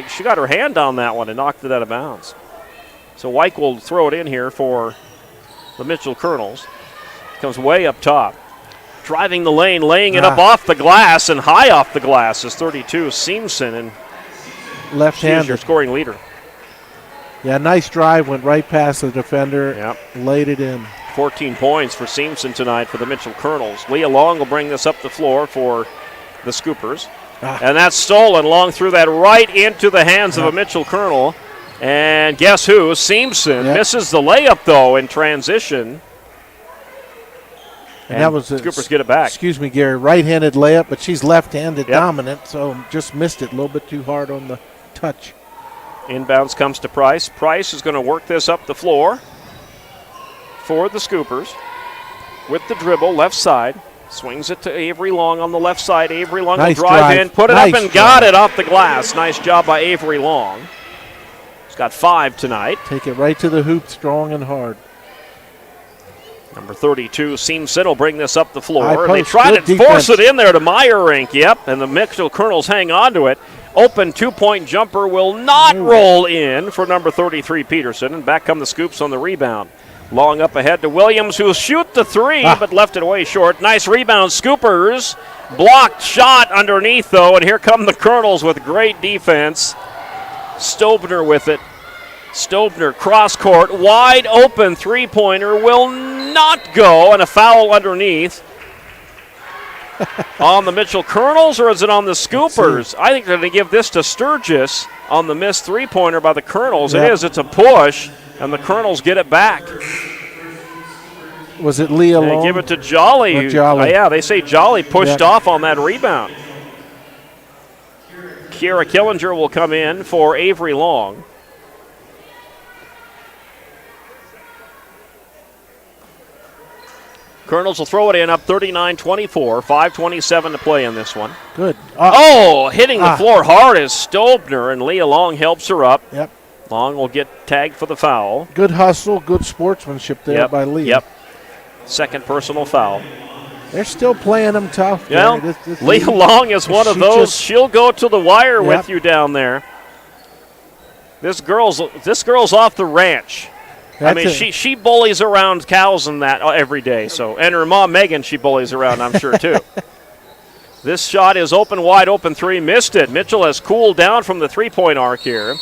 she got her hand on that one and knocked it out of bounds. So Wyke will throw it in here for the Mitchell Kernels. Comes way up top. Driving the lane, laying it up off the glass and high off the glass is 32 Seamson, and left-handed. She's your scoring leader. Yeah, nice drive, went right past the defender, laid it in. 14 points for Seamson tonight for the Mitchell Kernels. Leah Long will bring this up the floor for the Scoopers. And that's stolen. Long threw that right into the hands of a Mitchell Kernel. And guess who? Seamson misses the layup, though, in transition. And that was Scoopers get it back. Excuse me, Gary. Right-handed layup, but she's left-handed dominant, so just missed it a little bit too hard on the touch. Inbounds comes to Price. Price is going to work this up the floor for the Scoopers with the dribble, left side. Swings it to Avery Long on the left side. Avery Long will drive in, put it up, and got it off the glass. Nice job by Avery Long. He's got 5 tonight. Take it right to the hoop, strong and hard. Number 32, Seamson will bring this up the floor. And they try to force it in there to Meyerink. Yep, and the Mitchell Kernels hang on to it. Open two-point jumper will not roll in for number 33, Peterson. And back come the Scoops on the rebound. Long up ahead to Williams, who will shoot the three, but left it away short. Nice rebound, Scoopers. Blocked shot underneath, though, and here come the Kernels with great defense. Stobner with it. Stobner, cross court, wide open three-pointer, will not go, and a foul underneath. On the Mitchell Kernels, or is it on the Scoopers? I think they're going to give this to Sturgis on the missed three-pointer by the Kernels. Yep. It is. It's a push, and the Kernels get it back. Was it Leah Long? They give it to Jolly. Jolly. Yeah, they say Jolly pushed off on that rebound. Kiera Killinger will come in for Avery Long. Kernels will throw it in, up 39-24, 5:27 to play in this one. Good. Hitting the floor hard is Stobner, and Leah Long helps her up. Yep. Long will get tagged for the foul. Good hustle, good sportsmanship there by Leah. Yep. Second personal foul. They're still playing them tough. Yeah. Leah Long is one of those. She'll go to the wire with you down there. This girl's off the ranch. She bullies around cows and that every day. And her mom Megan, she bullies around, I'm sure too. This shot is wide open three, missed it. Mitchell has cooled down from the three-point arc here,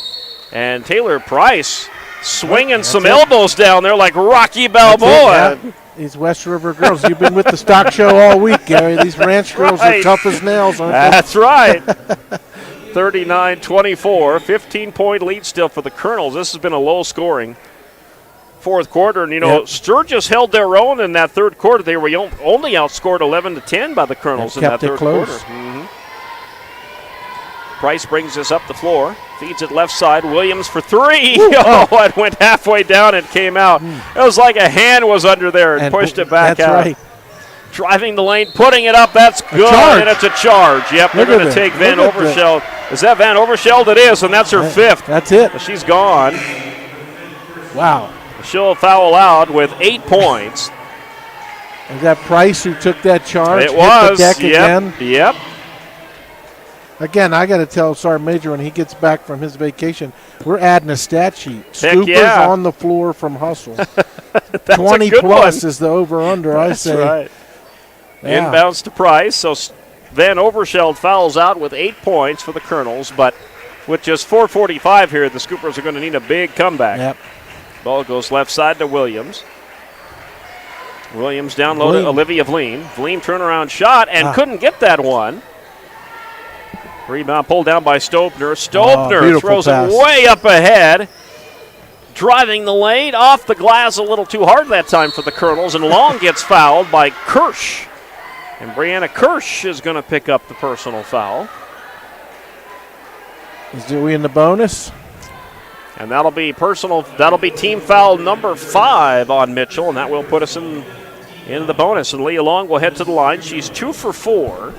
and Taylor Price swinging some elbows down there like Rocky Balboa. These West River girls, you've been with the stock show all week, Gary. These ranch girls are tough as nails, aren't they? That's right. 39-24, 15-point lead still for the Kernels. This has been a low-scoring fourth quarter, and Sturgis held their own in that third quarter. They were only outscored 11-10 by the Kernels in that third quarter. Mm-hmm. Price brings this up the floor, feeds it left side. Williams for three. It went halfway down and came out. It was like a hand was under there and pushed it back out. That's right. Driving the lane, putting it up. That's good, and it's a charge. Yep, they're going to take Van Overscheld. Is that Van Overscheld? It is, and that's her fifth. That's it. She's gone. Wow. She'll foul out with 8 points. Is that Price who took that charge? It was. The deck again? Yep. Again, I got to tell Sergeant Major when he gets back from his vacation, we're adding a stat sheet. Scoopers on the floor from hustle. 20 plus is the over-under, I say. That's right. Yeah. Inbounds to Price. So Van Overscheld fouls out with 8 points for the Kernels, but with just 4:45 here, the Scoopers are going to need a big comeback. Yep. Ball goes left side to Williams. Williams down low to Olivia Vleen. Vleen turnaround shot and couldn't get that one. Rebound pulled down by Stobner. Stobner throws it way up ahead. Driving the lane, off the glass a little too hard that time for the Kernels, and Long gets fouled by Kirsch. And Brianna Kirsch is going to pick up the personal foul. Are we in the bonus? And that'll be team foul number 5 on Mitchell, and that will put us in the bonus. And Leah Long will head to the line. She's 2 for 4.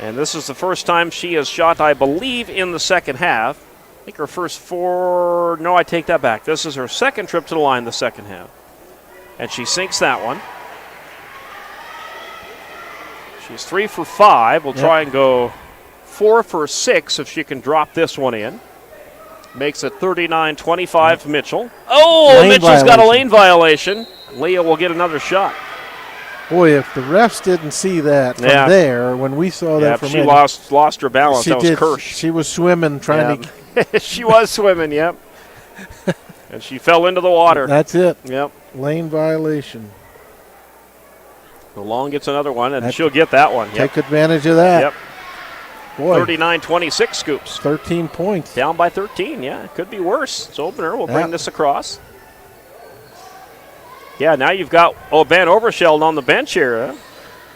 And this is the first time she has shot, I believe, in the second half. I think her first 4, no, I take that back. This is her second trip to the line the second half. And she sinks that one. She's 3 for 5. We'll try and go 4 for 6 if she can drop this one in. Makes it 39-25 Mitchell. Mitchell's got a lane violation. Leah will get another shot. Boy, if the refs didn't see that from there, when we saw that from she lost her balance. That was Kirsch. She was swimming, trying to. She was swimming, yep. And she fell into the water. That's it. Yep. Lane violation. So Long gets another one, and she'll get that one. Take advantage of that. Yep. Boy. 39-26 Scoops. 13 points. Down by 13, it could be worse. Stobner will bring this across. Yeah, now you've got Van Overscheld on the bench here.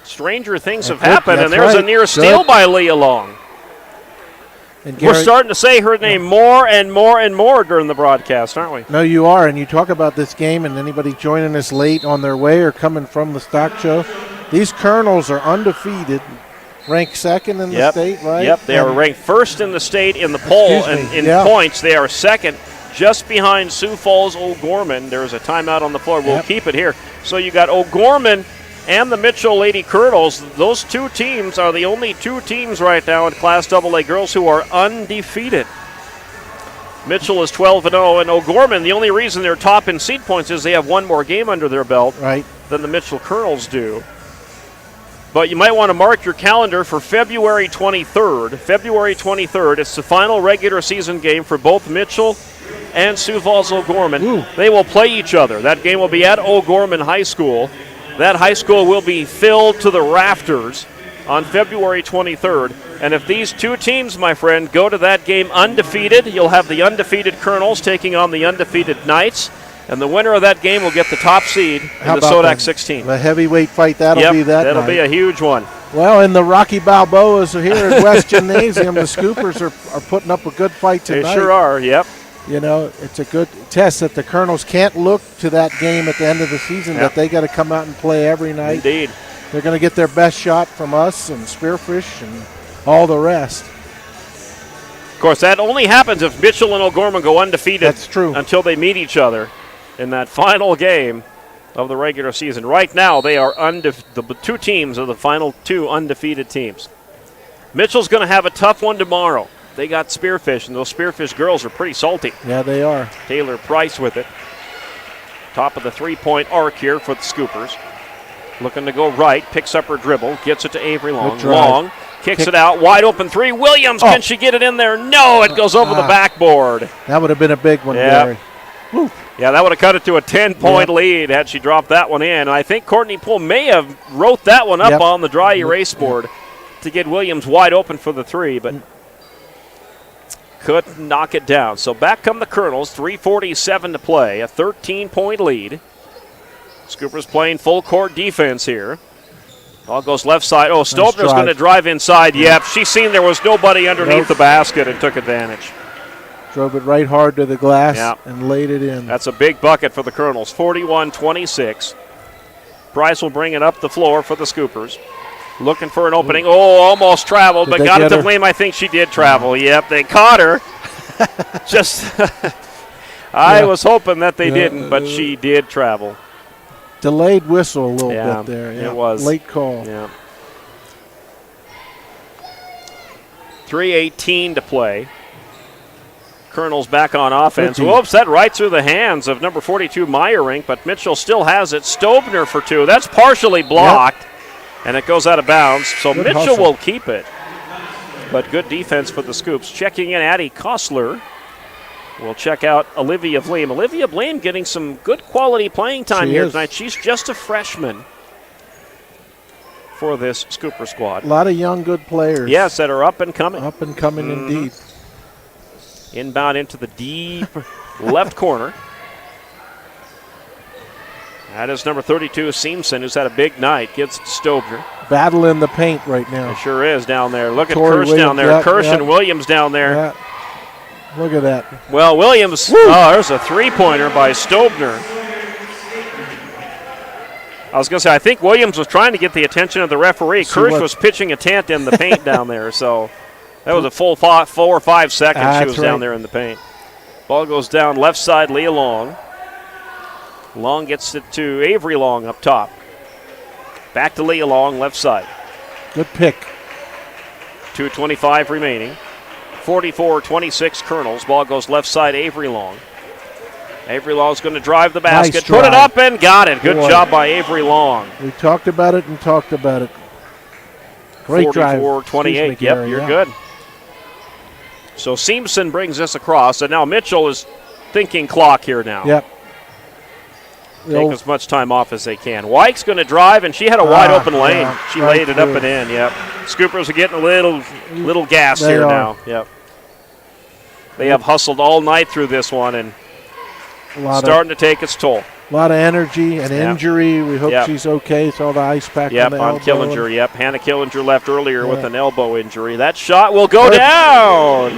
Stranger things have happened, and there's a near steal by Leah Long. And Gary, we're starting to say her name more and more and more during the broadcast, aren't we? No, you are, and you talk about this game, and anybody joining us late on their way or coming from the stock show, these Kernels are undefeated. Ranked second in the state, right? Yep, they are ranked first in the state in the poll, and in points they are second, just behind Sioux Falls O'Gorman. There's a timeout on the floor. We'll keep it here. So you got O'Gorman and the Mitchell Lady Kernels. Those two teams are the only two teams right now in Class AA girls who are undefeated. Mitchell is 12-0, and O'Gorman, the only reason they're top in seed points is they have one more game under their belt than the Mitchell Kernels do. But you might want to mark your calendar for February 23rd. February 23rd, it's the final regular season game for both Mitchell and Sioux Falls O'Gorman. Ooh. They will play each other. That game will be at O'Gorman High School. That high school will be filled to the rafters on February 23rd. And if these two teams, my friend, go to that game undefeated, you'll have the undefeated Kernels taking on the undefeated Knights. And the winner of that game will get the top seed in the Sodak 16. The heavyweight fight, that'll be that that'll night. be a huge one. Well, in the Rocky Balboas here at West Gymnasium, the Scoopers are putting up a good fight tonight. They sure are, yep. You know, it's a good test that the Kernels can't look to that game at the end of the season, that they got to come out and play every night. Indeed. They're going to get their best shot from us and Spearfish and all the rest. Of course, that only happens if Mitchell and O'Gorman go undefeated. That's true. Until they meet each other in that final game of the regular season. Right now, they are the two teams are the final two undefeated teams. Mitchell's going to have a tough one tomorrow. They got Spearfish, and those Spearfish girls are pretty salty. Yeah, they are. Taylor Price with it. Top of the three-point arc here for the Scoopers. Looking to go right, picks up her dribble, gets it to Avery Long. Long kicks it out, wide open three. Williams, can she get it in there? No, it goes over the backboard. That would have been a big one, Gary. Woo. Yeah, that would have cut it to a 10-point lead had she dropped that one in. I think Courtney Poole may have wrote that one up on the dry erase board to get Williams wide open for the three, but couldn't knock it down. So back come the Kernels, 3:47 to play, a 13-point lead. Scoopers playing full court defense here. Ball goes left side. Oh, Stolpner's going to drive inside. Yep, she seen there was nobody underneath the basket and took advantage. Drove it right hard to the glass and laid it in. That's a big bucket for the Kernels, 41-26. Price will bring it up the floor for the Scoopers. Looking for an opening. Oh, almost traveled, but got it to Blame. I think she did travel. Yep, they caught her. Just, I was hoping that they didn't, but she did travel. Delayed whistle a little bit there. It was. Late call. Yeah. 3:18 to play. Kernels back on offense. Whoops, that right through the hands of number 42 Meyerink, but Mitchell still has it. Stobner for two. That's partially blocked, and it goes out of bounds. So Good Mitchell hustle. will keep it. But good defense for the Scoops. Checking in Addie Kostler. We'll check out Olivia Bleem. Olivia Bleem getting some good quality playing time here tonight. She's just a freshman for this Scooper squad. A lot of young, good players. Yes, that are up and coming. Up and coming indeed. Inbound into the deep left corner. That is number 32, Seamson, who's had a big night. Gets Stobner. Battle in the paint right now. It sure is down there. Look at Tori Kirsch down there. Williams, Kirsch and Williams down there. Look at that. Well, Williams, there's a three-pointer by Stobner. I was going to say, I think Williams was trying to get the attention of the referee. Kirsch was pitching a tent in the paint down there, so that was a full 4 or 5 seconds she was down there in the paint. Ball goes down left side, Leah Long. Long gets it to Avery Long up top. Back to Leah Long, left side. Good pick. 2:25 remaining. 44-26 Kernels. Ball goes left side, Avery Long. Avery Long's going to drive the basket. Nice Put it drive. up and got it. Good job by Avery Long. We talked about it and talked about it. Great drive. 44-28. Yep, you're good. So Seamson brings this across, and now Mitchell is thinking clock here now. Yep. Take as much time off as they can. White's going to drive, and she had a wide open lane. She laid it up and in. Yep. Scoopers are getting a little gassed here now. Yep. They have hustled all night through this one, and starting to take its toll. A lot of energy and injury. We hope she's okay. Saw the ice pack on the elbow. Killinger. Yep. Hannah Killinger left earlier with an elbow injury. That shot will go down.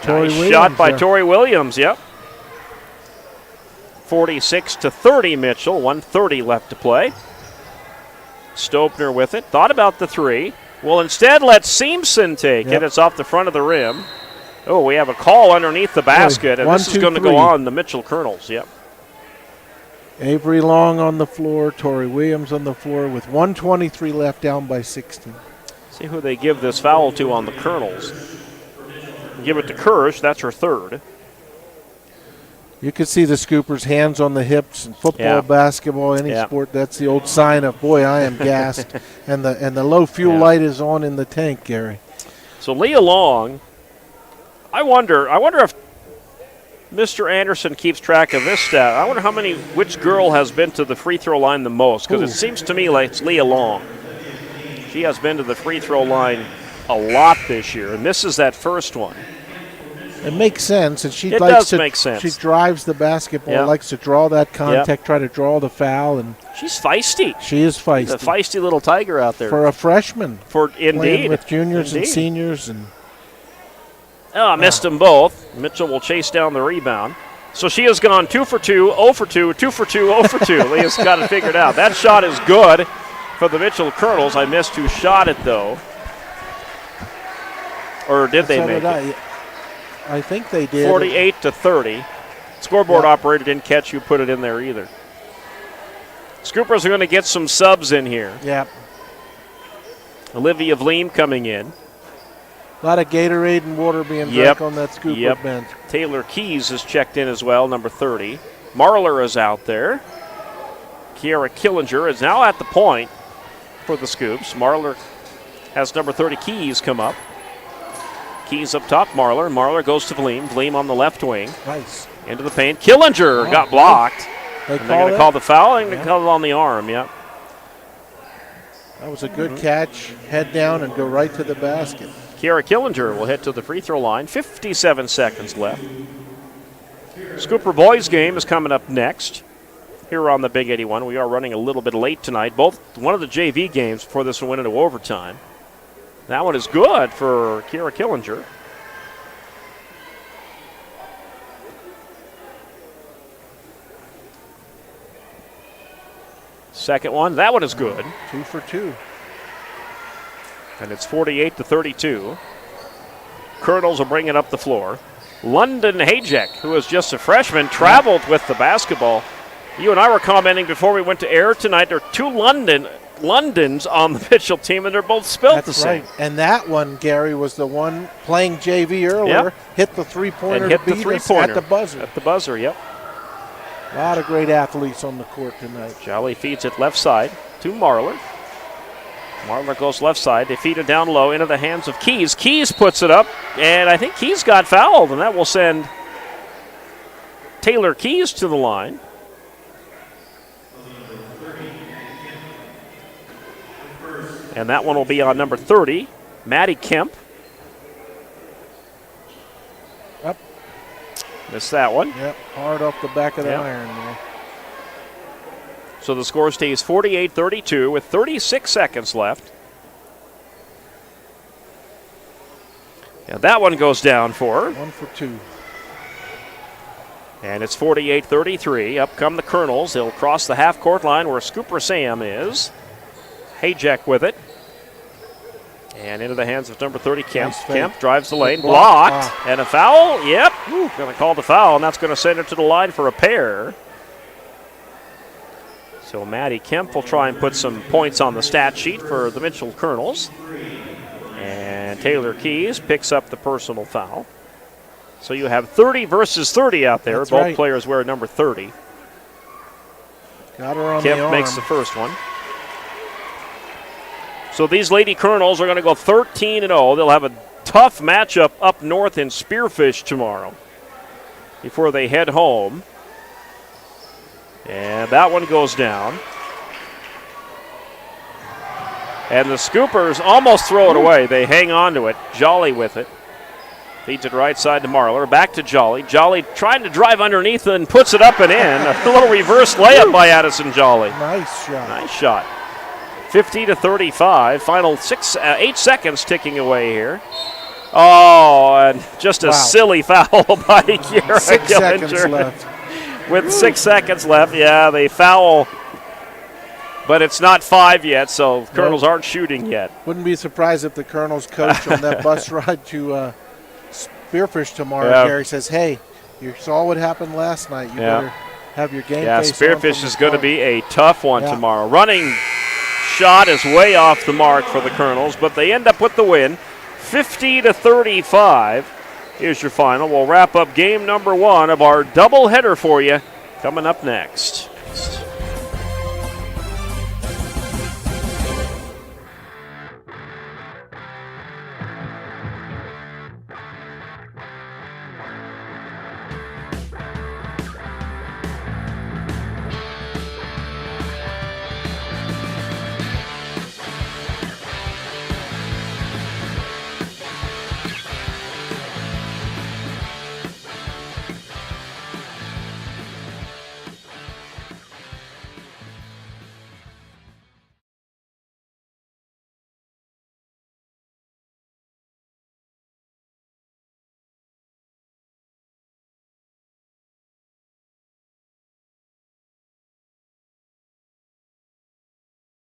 Nice shot by Tori Williams. Yep. 46-30 Mitchell. 1:30 left to play. Stobner with it. Thought about the three. Will instead let Seamson take it. It's off the front of the rim. Oh, we have a call underneath the basket, and this is going to go on the Mitchell Kernels. Yep. Avery Long on the floor, Tori Williams on the floor with 1:23 left, down by 16. See who they give this foul to on the Kernels. Give it to Kirsch. That's her third. You can see the Scoopers' hands on the hips in football, basketball, any sport. That's the old sign of, boy, I am gassed. and the low fuel light is on in the tank, Gary. So Leah Long, I wonder if Mr. Anderson keeps track of this stat. I wonder which girl has been to the free throw line the most, because it seems to me like it's Leah Long. She has been to the free throw line a lot this year, and this is that first one. It makes sense, and It does make sense. She drives the basketball, Yep. likes to draw that contact, Yep. try to draw the foul, and she's feisty. she is feisty. The feisty little tiger out there. For a freshman. Indeed. Playing with juniors and Indeed. seniors. And Oh, missed them both. Mitchell will chase down the rebound. So she has gone 2 for 2, 0 for 2, 2 for 2, 0 for 2. Leah's got it figured out. That shot is good for the Mitchell Kernels. I missed who shot it, though. Or did they make it? I think they did. 48-30. Scoreboard operator didn't catch who put it in there either. Scoopers are going to get some subs in here. Yep. Olivia Vleem coming in. A lot of Gatorade and water being drank on that Scooper bench. Taylor Keys is checked in as well, number 30. Marler is out there. Kiara Killinger is now at the point for the Scoops. Marler has number 30 Keys come up. Keys up top, Marler. Marler goes to Vleem. Vleem on the left wing. Nice. Into the paint. Killinger got blocked. They're going to call the foul and call it on the arm, That was a good catch. Head down and go right to the basket. Kiara Killinger will hit to the free throw line. 57 seconds left. Scooper boys game is coming up next here on the Big 81. We are running a little bit late tonight. One of the JV games before this one went into overtime. That one is good for Kiara Killinger. Second one, that one is good. 2 for 2. And it's 48-32. Kernels will bring it up the floor. London Hajek, who is just a freshman, traveled with the basketball. You and I were commenting before we went to air tonight. There are two Londons on the Mitchell team, and they're both spelled the same. Right. And that one, Gary, was the one playing JV earlier. Hit the three-pointer And hit to the beat three-pointer us at the buzzer. At the buzzer, yep. A lot of great athletes on the court tonight. Jolly feeds it left side to Marler. Marler goes left side. They feed it down low into the hands of Keys. Keys puts it up, and I think Keys got fouled, and that will send Taylor Keys to the line. And that one will be on number 30, Maddie Kemp. Up. Missed that one. Yep, hard off the back of the iron there. So the score stays 48-32 with 36 seconds left. And that one goes down for 1 for 2. And it's 48-33. Up come the Kernels. They'll cross the half-court line where Scooper Sam is. Hajek with it. And into the hands of number 30, Kemp. Nice Kemp drives the lane. Blocked. And a foul. Yep. Going to call the foul, and that's going to send it to the line for a pair. So Maddie Kemp will try and put some points on the stat sheet for the Mitchell Kernels. And Taylor Keys picks up the personal foul. So you have 30 versus 30 out there. That's Both right. players wear number 30. Got her on Kemp the arm. makes the first one. So these Lady Kernels are going to go 13-0. They'll have a tough matchup up north in Spearfish tomorrow before they head home. And that one goes down. And the Scoopers almost throw it away. They hang on to it. Jolly with it. Feeds it right side to Marler. Back to Jolly. Jolly trying to drive underneath and puts it up and in. A little reverse layup by Addison Jolly. Nice shot. Nice shot. 50-35. Final 8 seconds ticking away here. Oh, and just a silly foul by Kiara 6 seconds Killinger. left. With 6 seconds left, they foul. But it's not 5 yet, so Kernels aren't shooting yet. Wouldn't be surprised if the Kernels coach on that bus ride to Spearfish tomorrow, Gary, says, hey, you saw what happened last night. You better have your game face Spearfish on is going to start. be a tough one tomorrow. Running shot is way off the mark for the Kernels, but they end up with the win. 50-35. Here's your final. We'll wrap up game number 1 of our doubleheader for you coming up next.